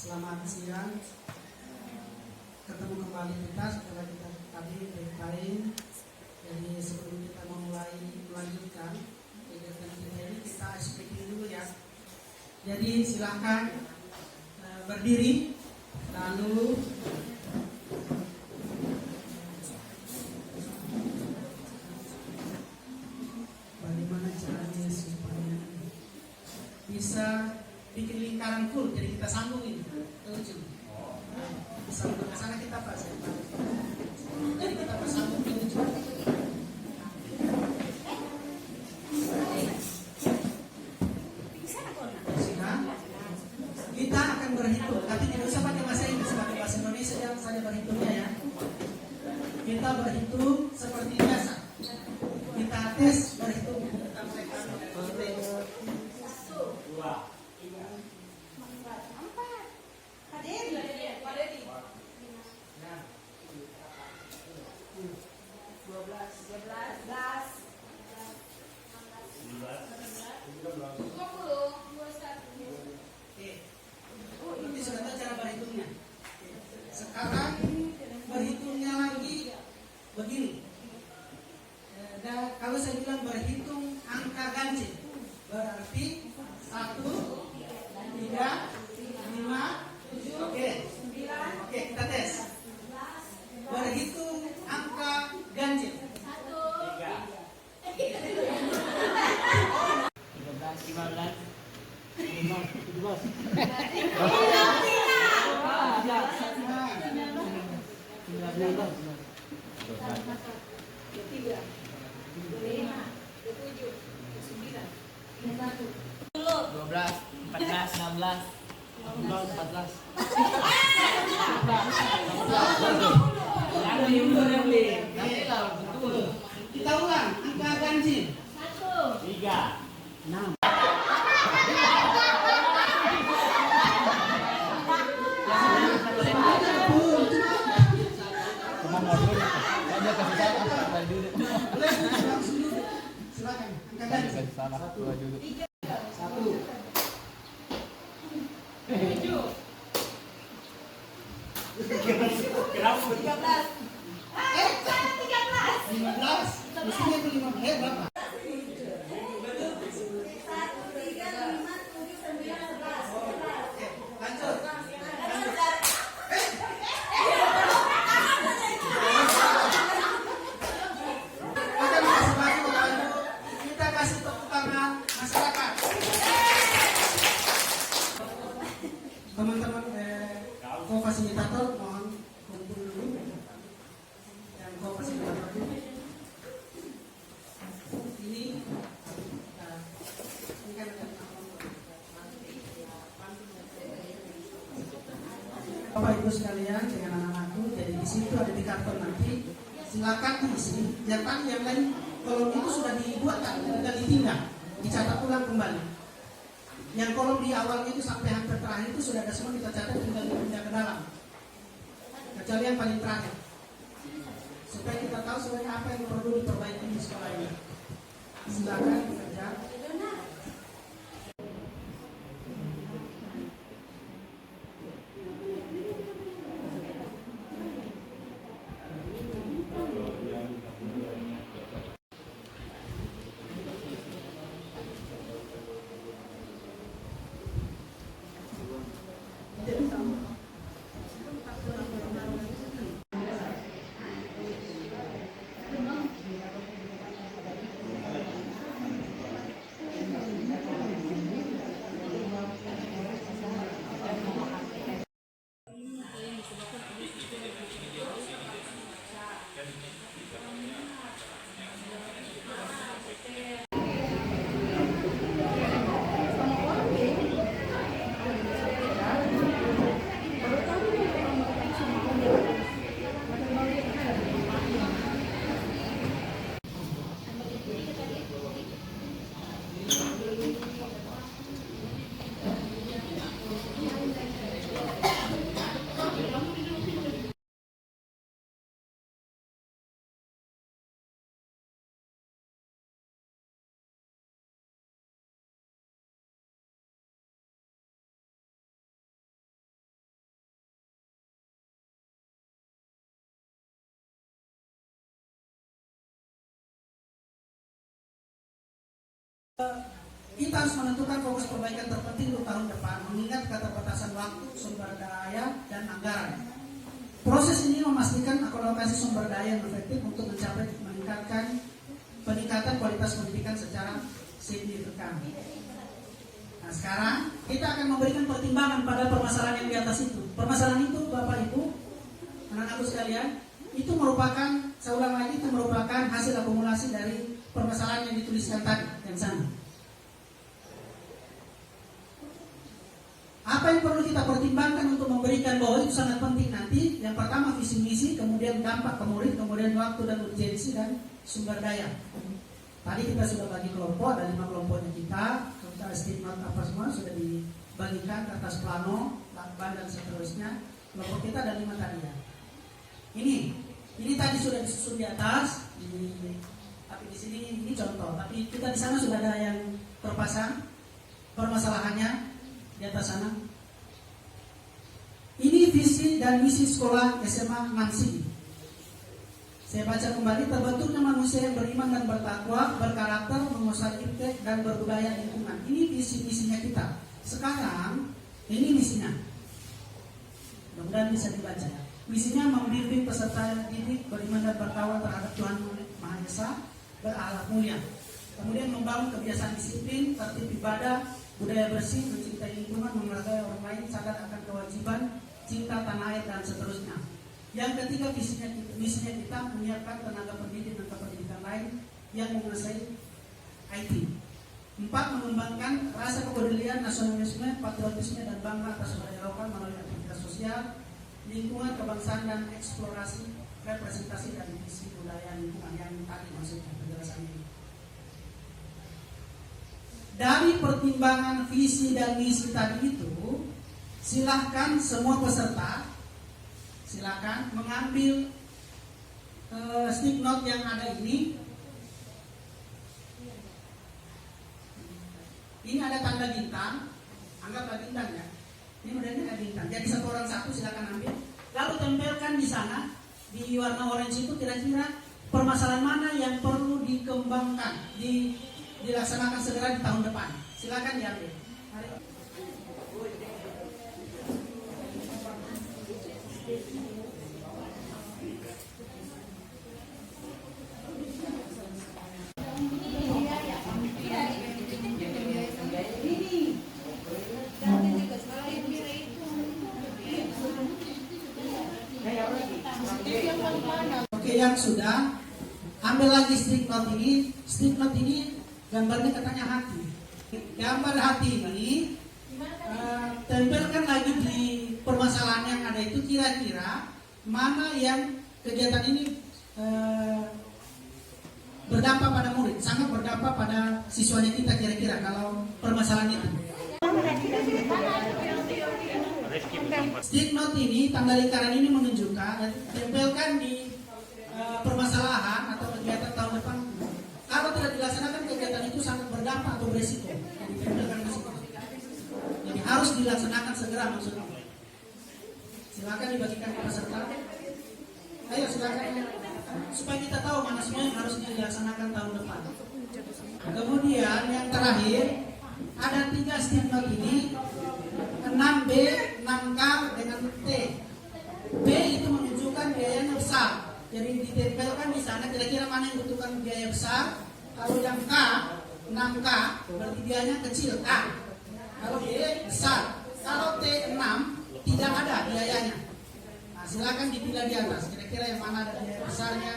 Selamat siang. Ketemu kembali kita setelah kita tadi bermain. Jadi sebelum kita memulai melanjutkan kegiatan kita ini, kita speaking dulu ya. Jadi silakan berdiri, lalu bagaimana caranya supaya bisa bikin lingkaran full, jadi kita sambungin ke ujung. Sambung ke sana kita pas. Jadi kita bersambung ke ujung. Sudah. Kita akan berhitung, tapi tidak usah pakai bahasa Inggris, pakai bahasa Indonesia yang saja berhitungnya ya. Kita berhitung seperti biasa. Kita tes berhitung. Nanti sudah tahu cara berhitungnya. Sekarang berhitungnya lagi begini. Dan kalau saya bilang berhitung angka ganjil, berarti 1, 3, 5, 7, oke, kita tes. Berhitung angka ganjil. 14. Kita ulang angka ganjil. 3, 6. Silakan angka ganjil. 1, 15. Mestinya itu 15. Berapa? 'Bapak Ibu sekalian dengan anak-anakku, jadi di situ ada di karton nanti, silakan diisi. Yang tadi yang lain kolom itu sudah dibuatkan, tinggal ditinggal, dicatat ulang kembali. Yang kolom di awalnya itu sampai hampir terakhir itu sudah ada semua, kita catat, tinggal dipindah ke dalam. Kecuali yang paling terakhir, supaya kita tahu sebenarnya apa yang perlu diperbaiki di sekolah ini. Silakan bekerja. Kita harus menentukan fokus perbaikan terpenting untuk tahun depan, mengingat keterbatasan waktu, sumber daya, dan anggaran. Proses ini memastikan alokasi sumber daya yang efektif untuk peningkatan kualitas pendidikan secara signifikan. Nah, sekarang kita akan memberikan pertimbangan pada permasalahan yang di atas itu. Permasalahan itu, Bapak Ibu, anak-anakku sekalian, itu merupakan, saya ulang lagi, itu merupakan hasil akumulasi dari permasalahan yang dituliskan tadi, yang sama. Apa yang perlu kita pertimbangkan untuk memberikan bahwa itu sangat penting nanti? Yang pertama visi misi, kemudian dampak ke murid, kemudian waktu dan urgensi, dan sumber daya. Tadi kita sudah bagi kelompok, ada 5 kelompoknya kita estimate apa semua sudah dibagikan ke atas plano, lakban dan seterusnya. Kelompok kita ada 5 tadi ya. Ini tadi sudah disusun di atas, tapi di sini ini contoh. Tapi kita di sana sudah ada yang terpasang permasalahannya di atas sana. Ini visi dan misi sekolah SMA Mansigi. Saya baca kembali, terbentuknya manusia yang beriman dan bertakwa, berkarakter, menguasai iptek dan berbudaya lingkungan. Ini visi-misinya kita. Sekarang ini misinya. Mudah-mudahan bisa dibaca ya. Misinya membimbing peserta didik beriman dan bertakwa terhadap Tuhan Maha Esa, berakhlak mulia. Kemudian membangun kebiasaan disiplin, tertib ibadah, budaya bersih, mencintai lingkungan, menghargai orang lain, sadar akan kewajiban, cinta tanah air, dan seterusnya. Yang ketiga, misinya kita menyiapkan tenaga pendidik dan kependidikan lain yang menguasai IT. 4. Mengembangkan rasa kepedulian, nasionalisme, patriotisme, dan bangga atas budaya lokal melalui aktivitas sosial, lingkungan, kebangsaan, dan eksplorasi, representasi, dan visi budaya lingkungan yang tadi maksudnya penjelasan ini. Dari pertimbangan visi dan misi tadi itu, silahkan semua peserta silakan mengambil stick note yang ada ini. Ini ada tanda bintang, anggaplah bintang ya. Ini modelnya ada bintang. Jadi satu orang satu silakan ambil. Lalu tempelkan di sana di warna orange itu kira-kira permasalahan mana yang perlu dikembangkan, dilaksanakan segera di tahun depan. Silakan diambil. Oke, yang sudah ambil lagi stick note ini. Stick note ini gambarnya katanya hati. Gambar hati ini tempelkan lagi di permasalahan yang ada itu, kira-kira mana yang kegiatan ini berdampak pada murid, sangat berdampak pada siswanya kita kira-kira kalau permasalahan itu. Stick note ini, tanda lingkaran ini menunjukkan, tempelkan di permasalahan atau kegiatan tahun depan. Kalau tidak dilaksanakan kegiatan itu sangat berdampak atau berisiko. Jadi harus dilaksanakan segera maksudnya. Silakan dibagikan ke peserta. Ayo silakan, supaya kita tahu mana semua yang harus dilaksanakan tahun depan. Kemudian yang terakhir ada 3 stick note ini, 6B, 6K dengan T. B itu menunjukkan biayanya besar. Jadi ditempelkan di sana kira-kira mana yang membutuhkan biaya besar. Kalau yang K, 6K berarti biayanya kecil K. Kalau B besar. Kalau T 6 tidak ada biayanya. Nah, silakan dipilih di atas. Kira-kira yang mana ada biaya besarnya,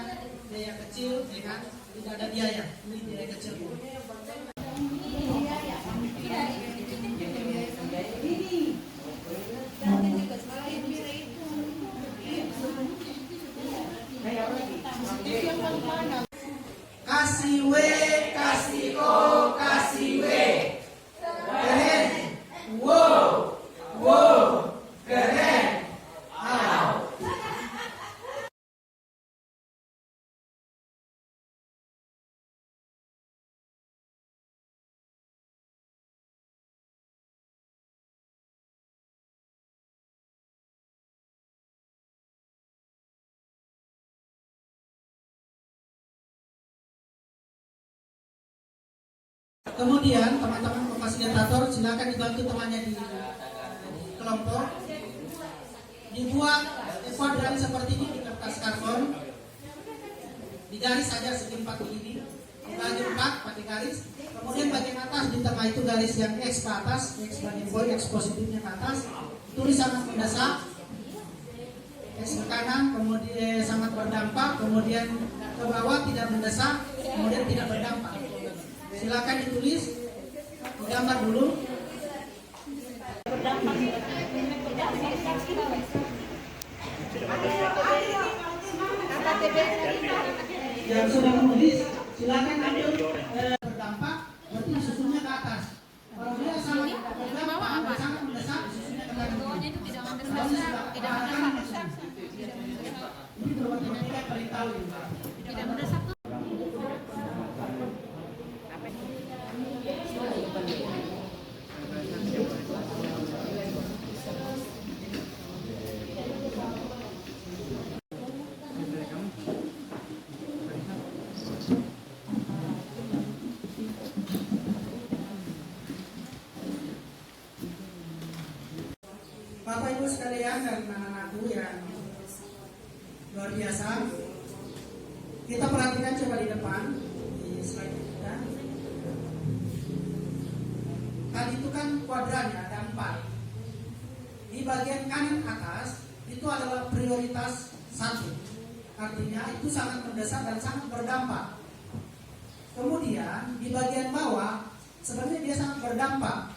biaya kecil, dengan tidak ada biaya. Ini biaya kecil. Kasih W, kasih O, kasih W. Kemudian teman-teman fasilitator silakan dibantu temannya di kelompok. Dibuat kuadran seperti ini di kertas karton. Digaris saja segi 4 begini. Dibagi 4 pakai garis. Kemudian bagian atas di tengah itu garis yang X ke atas, X bagian boy, X positifnya ke atas. Tulis sangat mendesak. X ke kanan, kemudian sangat berdampak, kemudian ke bawah tidak mendesak, kemudian tidak berdampak. Silakan ditulis, digambar dulu. Yang sudah menulis, silakan ambil berdampak, berarti susunnya ke atas. Kalau dia sangat berdampak, sangat mendesak, susunnya ke kanan. Ini berbeda paling tahu. Tidak mendesak. Bapak Ibu sekalian dan anak-anakku yang luar biasa, kita perhatikan coba di depan di slide kita. Tadi itu kan kuadran ya, ada 4. Di bagian kanan atas itu adalah prioritas 1. Artinya itu sangat mendesak dan sangat berdampak. Kemudian di bagian bawah sebenarnya dia sangat berdampak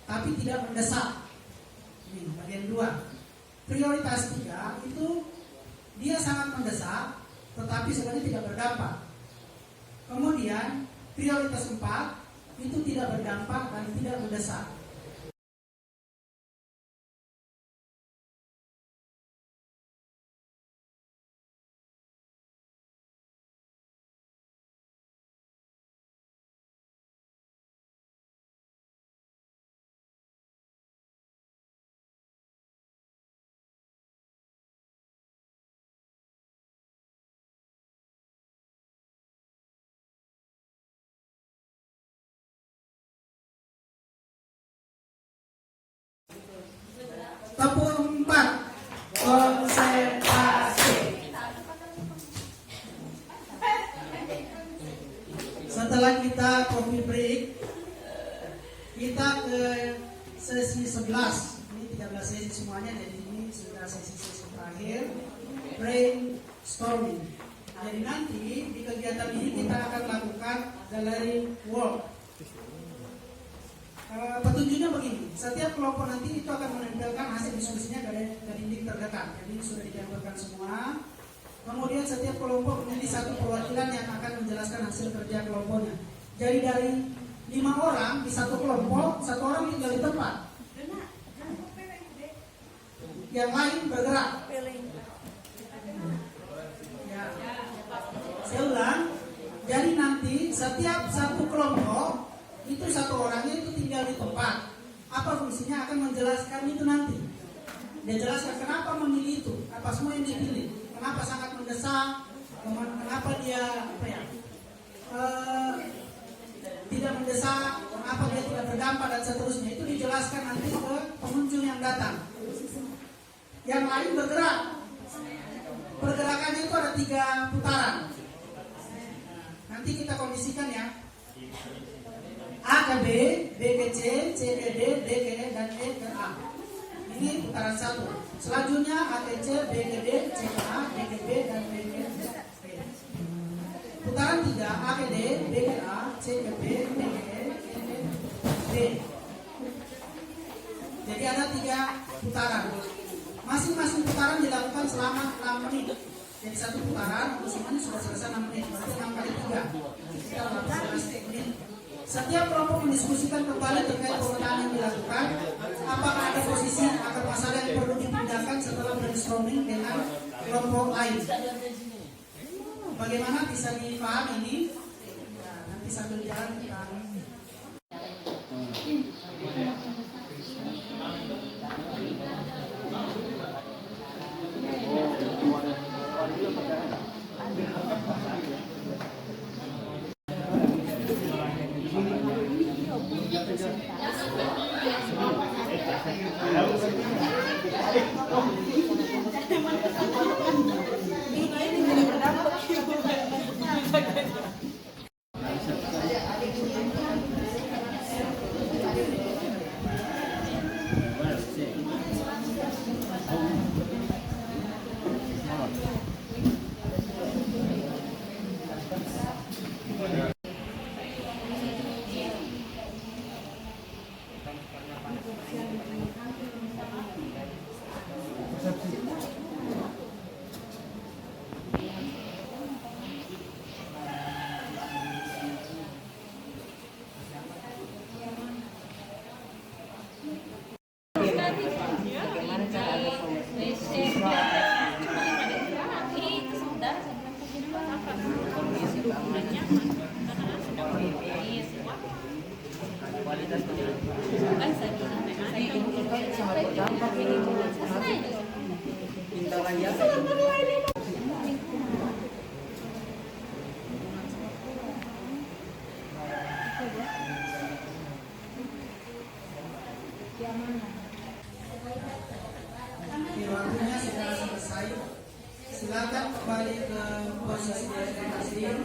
tapi tidak mendesak. Ini bagian 2. Prioritas 3 itu dia sangat mendesak tetapi sebenarnya tidak berdampak. Kemudian prioritas 4 itu tidak berdampak dan tidak mendesak. Tepuk 4. Konsentrasi. Setelah kita coffee break, kita ke sesi 11. Ini 13 sesi semuanya, jadi ini sudah sesi-sesi terakhir, brainstorming. Jadi nanti di kegiatan ini kita akan lakukan gallery work. Petunjuknya begini, setiap kelompok nanti itu akan menempelkan hasil diskusinya ke dinding terdekat. Jadi ini sudah ditempelkan semua. Kemudian setiap kelompok memilih satu perwakilan yang akan menjelaskan hasil kerja kelompoknya. Jadi dari 5 orang di satu kelompok, 1 orang tinggal di tempat. Yang lain bergerak. Ya. Saya ulang. Jadi nanti setiap satu kelompok itu 1 orangnya itu tinggal di tempat. Apa fungsinya akan menjelaskan itu nanti. Dia jelaskan kenapa memilih itu, apa semua yang dipilih, kenapa sangat mendesak, kenapa dia tidak mendesak, kenapa dia tidak berdampak dan seterusnya. Itu dijelaskan nanti ke pengunjung yang datang. Yang lain bergerak. Pergerakannya itu ada 3 putaran. Nanti kita kondisikan ya. A ke B, B ke C, C ke D, D ke E, dan E ke A. Ini putaran 1. Selanjutnya A ke C, B ke D, C ke A, D ke B, dan B ke E. Putaran 3, A ke D, B ke A, C ke B, D ke E, E ke D. Jadi ada 3 putaran. Masing-masing putaran dilakukan selama 6 menit. Jadi 1 putaran, semuanya sudah selesai 6 menit. Berarti 6 kali 3. Kita lakukan 11 menit. Setiap kelompok mendiskusikan kembali terkait pemetaan yang dilakukan. Apakah ada posisi atau masalah yang perlu dipindahkan setelah brainstorming dengan kelompok lain. Bagaimana bisa dipahami ini? Nah, nanti sambil jalan kita Waktunya sudah selesai. Silakan kembali ke posisi masing-masing.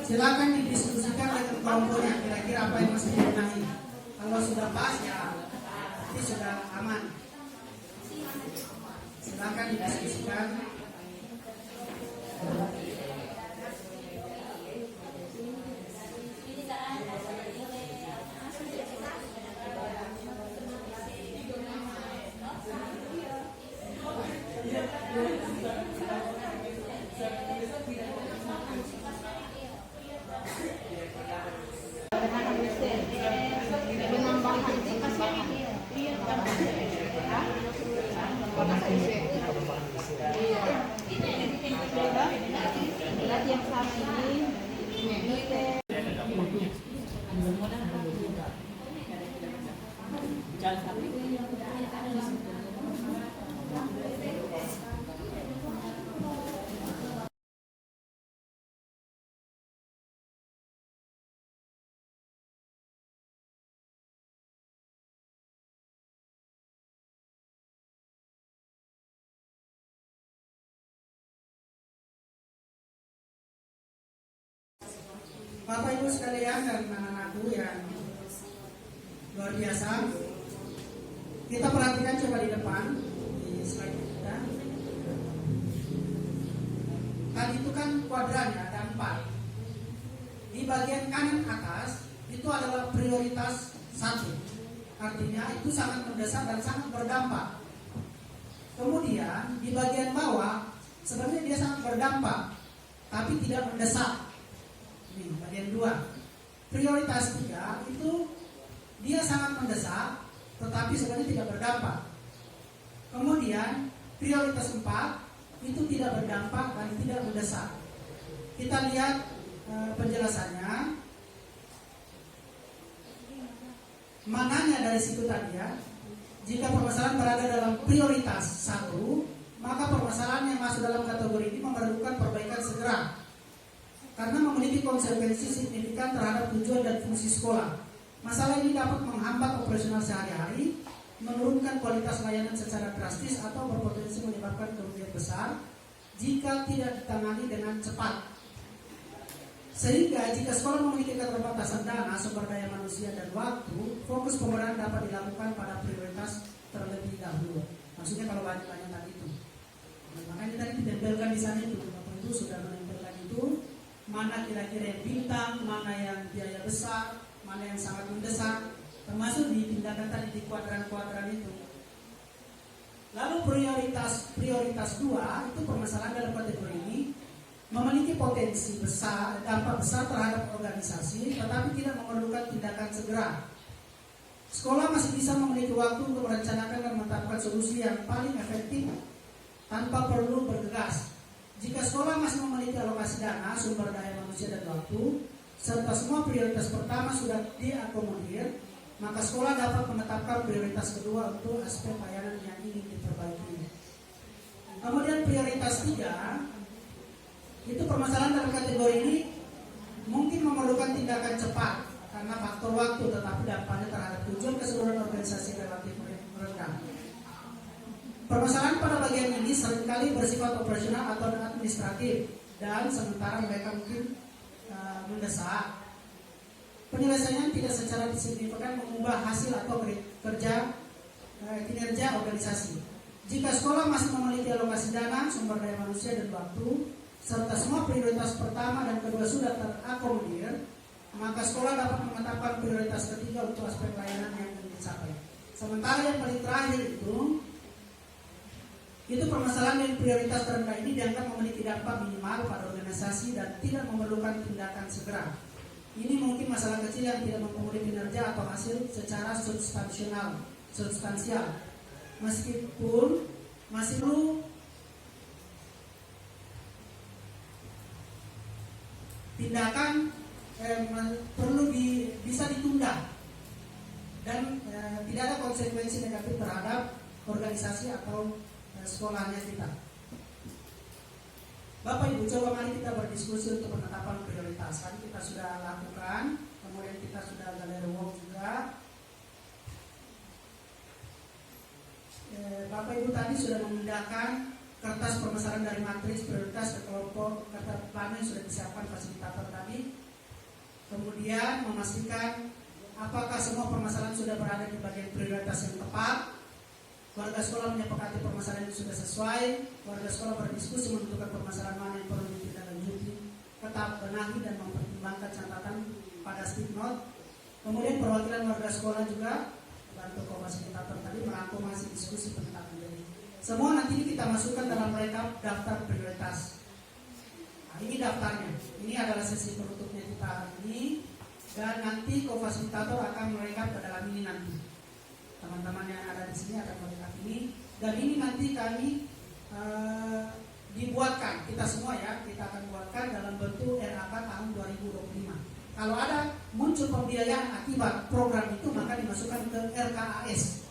Silakan didiskusikan dengan kelompoknya kira-kira apa yang masih dibenahi. Kalau sudah pas ya nanti sudah aman. Silakan didiskusikan. Bapak Ibu sekalian dan anak-anakku yang luar biasa, kita perhatikan coba di depan di slide kita. Tadi itu kan kuadran ya, ada 4. Di bagian kanan atas itu adalah prioritas 1. Artinya itu sangat mendesak dan sangat berdampak. Kemudian di bagian bawah sebenarnya dia sangat berdampak, tapi tidak mendesak. Ini bagian 2. Prioritas 3 itu dia sangat mendesak, tetapi sebenarnya tidak berdampak. Kemudian prioritas 4 itu tidak berdampak dan tidak mendesak. Kita lihat penjelasannya. Mananya dari situ tadi ya. Jika permasalahan berada dalam prioritas 1, maka permasalahan yang masuk dalam kategori ini memerlukan perbaikan segera, karena memiliki konsekuensi signifikan terhadap tujuan dan fungsi sekolah. Masalah ini dapat menghambat operasional sehari-hari, menurunkan kualitas layanan secara drastis atau berpotensi menyebabkan kerugian besar jika tidak ditangani dengan cepat. Sehingga jika sekolah memiliki keterbatasan dana, sumber daya manusia dan waktu, fokus pembenahan dapat dilakukan pada prioritas terlebih dahulu. Maksudnya kalau banyak-banyak tadi itu. Makanya tadi ditempelkan di sana itu, Bapak Ibu sudah menempelkan itu. Mana kira-kira yang bintang, mana yang biaya besar, mana yang sangat mendesak, termasuk dipindahkan tadi di kuadran-kuadran itu. Lalu prioritas 2 itu permasalahan dalam kategori ini memiliki potensi besar, dampak besar terhadap organisasi, tetapi tidak memerlukan tindakan segera. Sekolah masih bisa memiliki waktu untuk merencanakan dan menetapkan solusi yang paling efektif tanpa perlu bergegas. Jika sekolah masih memiliki alokasi dana, sumber daya manusia dan waktu, serta semua prioritas pertama sudah diakomodir, maka sekolah dapat menetapkan prioritas kedua untuk aspek pelayanan yang ingin diperbaiki. Kemudian prioritas 3, itu permasalahan dalam kategori ini mungkin Permasalahan pada bagian ini seringkali bersifat operasional atau administratif dan sementara mereka mungkin mendesak. Penyelesaian tidak secara signifikan mengubah hasil atau kinerja organisasi. Jika sekolah masih memiliki alokasi dana, sumber daya manusia dan waktu, serta semua prioritas pertama dan kedua sudah terakomodir, maka sekolah dapat menetapkan prioritas ketiga untuk aspek layanan yang ingin dicapai. Sementara yang paling terakhir itu permasalahan yang prioritas terendah ini dianggap memiliki dampak minimal pada organisasi dan tidak memerlukan tindakan segera. Ini mungkin masalah kecil yang tidak mempengaruhi kinerja atau hasil secara substansial. Meskipun masih perlu tindakan bisa ditunda dan tidak ada konsekuensi negatif terhadap organisasi atau sekolahnya kita. Bapak Ibu, coba mari kita berdiskusi untuk penetapan prioritas. Tadi kita sudah lakukan, kemudian kita sudah galeri work juga. Bapak Ibu tadi sudah memindahkan kertas permasalahan dari matriks prioritas ke kelompok kertas plan yang sudah disiapkan fasilitator tadi. Kemudian memastikan apakah semua permasalahan sudah berada di bagian prioritas yang tepat. Warga sekolah menyepakati permasalahan yang sudah sesuai. Warga sekolah berdiskusi menentukan permasalahan mana yang perlu ditindaklanjuti, tetap benahi dan mempertimbangkan catatan pada stick note. Kemudian perwakilan warga sekolah juga bantu fasilitator tadi merangkum hasil diskusi penetapan ini. Semua nanti kita masukkan dalam rekap daftar prioritas. Nah, ini daftarnya. Ini adalah sesi penutupnya kita hari ini, dan nanti fasilitator akan merekap ke dalam ini nanti. Teman-teman yang ada di sini akan melihat ini, dan ini nanti kami dibuatkan, kita semua ya, kita akan buatkan dalam bentuk RAK tahun 2025. Kalau ada muncul pembiayaan akibat program itu, maka dimasukkan ke RKAS.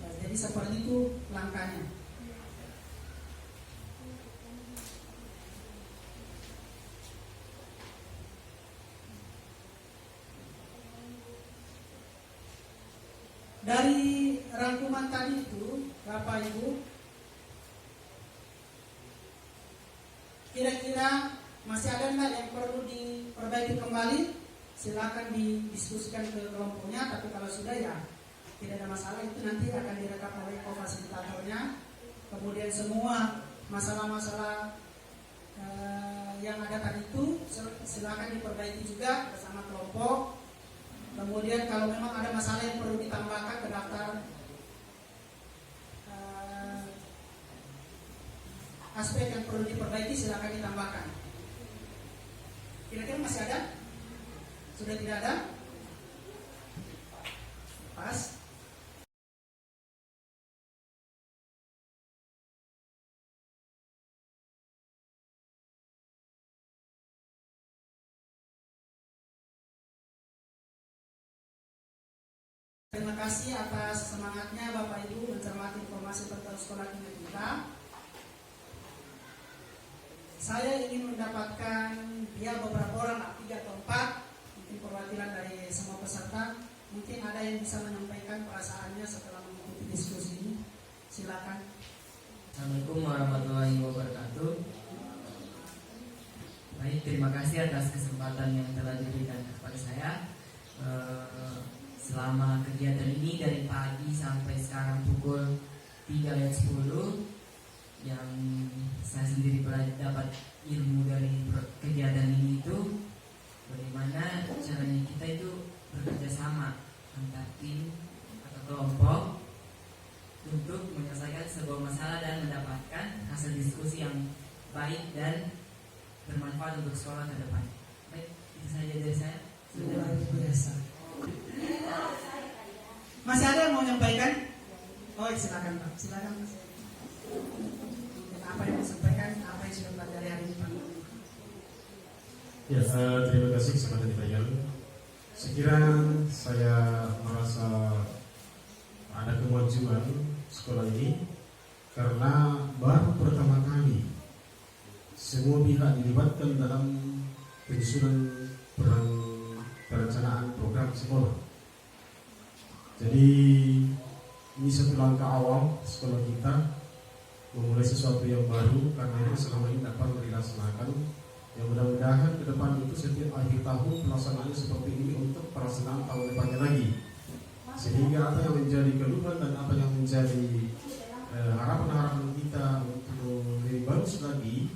Nah, jadi seperti itu langkahnya. Dari rangkuman tadi itu, Bapak Ibu, kira-kira masih ada nggak yang perlu diperbaiki kembali? Silakan didiskusikan ke kelompoknya. Tapi kalau sudah ya tidak ada masalah, itu nanti akan direkap oleh fasilitatornya. Kemudian semua masalah-masalah yang ada tadi itu silakan diperbaiki juga bersama kelompok. Kemudian kalau memang ada masalah yang perlu ditambahkan ke daftar aspek yang perlu diperbaiki, silakan ditambahkan. Kira-kira masih ada? Sudah tidak ada? Pas. Terima kasih atas semangatnya Bapak Ibu mencermati informasi tentang sekolah kita. Saya ingin mendapatkan beberapa orang, 3 atau 4, mungkin perwakilan dari semua peserta. Mungkin ada yang bisa menyampaikan perasaannya setelah mengikuti diskusi ini. Silakan. Assalamualaikum warahmatullahi wabarakatuh. Baik, terima kasih atas kesempatan yang telah diberikan kepada saya. Selama kegiatan ini dari pagi sampai sekarang pukul 3:10, yang saya sendiri dapat ilmu dari kegiatan ini itu bagaimana caranya kita itu bekerja sama antar tim atau kelompok untuk menyelesaikan sebuah masalah dan mendapatkan hasil diskusi yang baik dan bermanfaat untuk sekolah ke depan. Baik, itu saja dari saya. Luar biasa. Masih ada yang mau menyampaikan? Oh, silakan Pak. Silakan. Apa yang disampaikan? Apa yang sudah pelajari hari ini Pak? Ya, terima kasih kepada Dibayang. Sekira saya merasa ada kemajuan sekolah ini karena baru pertama kali semua pihak dilibatkan dalam penyusunan perencanaan program sekolah. Jadi ini satu langkah awal sekolah kita memulai sesuatu yang baru, karena itu selama ini dapat dilaksanakan. Yang mudah-mudahan ke depan itu setiap akhir tahun pelaksanaannya seperti ini untuk pelaksanaan tahun depannya lagi, sehingga apa yang menjadi keluhan dan apa yang menjadi harapan-harapan kita untuk lebih bagus lagi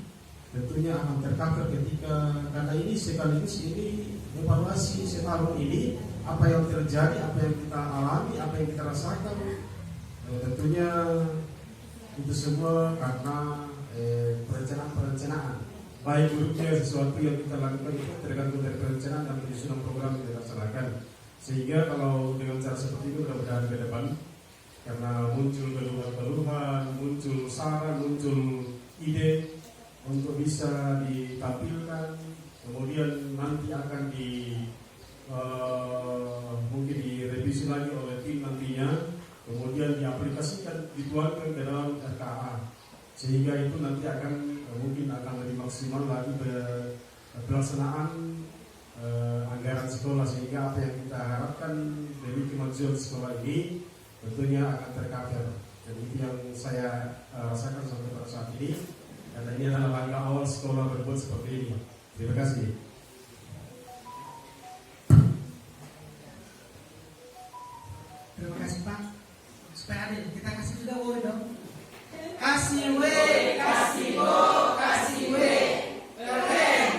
tentunya akan tercover ketika, karena ini sekaligus ini evaluasi setahun ini apa yang terjadi, apa yang kita alami, apa yang kita rasakan. Tentunya itu semua karena perencanaan baik buruknya sesuatu yang kita lakukan itu tergantung dari perencanaan dan penyusunan program yang kita laksanakan. Sehingga kalau dengan cara seperti itu mudah-mudahan ke depan, karena muncul keluhan-keluhan, muncul saran, muncul ide untuk bisa ditampilkan, kemudian nanti akan mungkin direvisi lagi oleh tim nantinya, kemudian diaplikasikan, dituangkan ke dalam RKA, sehingga itu nanti akan mungkin akan lebih maksimal lagi pelaksanaan anggaran sekolah, sehingga apa yang kita harapkan dari kemajuan sekolah ini tentunya akan tercover. Dan itu yang saya rasakan sampai pada saat ini, karena ini adalah langkah awal sekolah berbuat seperti ini. Terima kasih. Terima kasih Pak. Supaya adil, kita kasih juga W dong. Kasih W, kasih O, kasih W. Keren.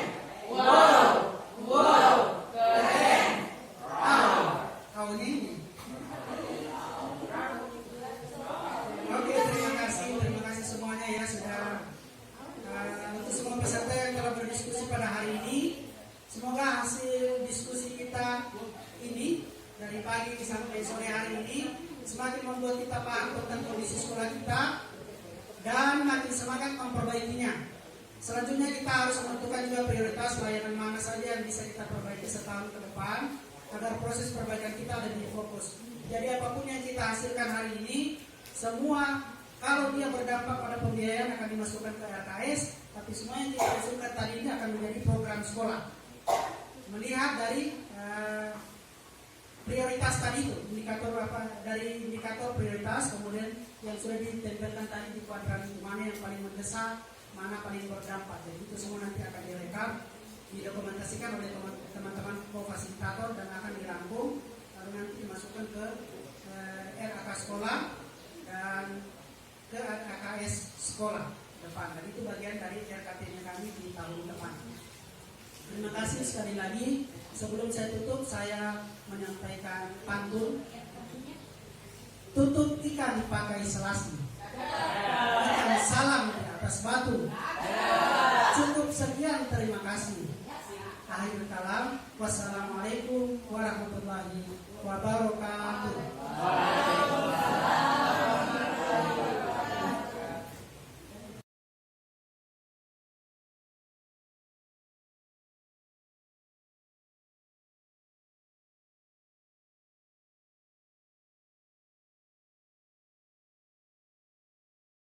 Wow, wow, keren. Wow ini. Oke, terima kasih semuanya ya sudah. Untuk semua peserta yang telah berdiskusi pada hari ini, semoga hasil diskusi kita ini dari pagi sampai sore hari ini semakin membuat kita paham tentang kondisi sekolah kita dan makin semangat memperbaikinya. Selanjutnya kita harus menentukan juga prioritas layanan mana saja yang bisa kita perbaiki setahun ke depan agar proses perbaikan kita lebih fokus. Jadi apapun yang kita hasilkan hari ini, semua kalau dia berdampak pada pembiayaan akan dimasukkan ke RKS, tapi semua yang kita hasilkan tadi ini akan menjadi program sekolah. Melihat dari prioritas tadi itu, indikator apa dari indikator prioritas, kemudian yang sudah ditempelkan tadi di kuadran itu, mana yang paling mendesak, mana paling berdampak. Jadi itu semua nanti akan direkam, didokumentasikan oleh teman-teman co-fasilitator dan akan dirangkum, lalu nanti dimasukkan ke RAK sekolah dan ke RKS sekolah depan. Dan itu bagian dari RKT-nya kami di tahun depan. Terima kasih sekali lagi. Sebelum saya tutup, saya menyampaikan pantun. Tutup ikan dipakai selasi, ikan salam di atas batu. Cukup sekian, terima kasih. Akhir kalam, wassalamualaikum warahmatullahi wabarakatuh.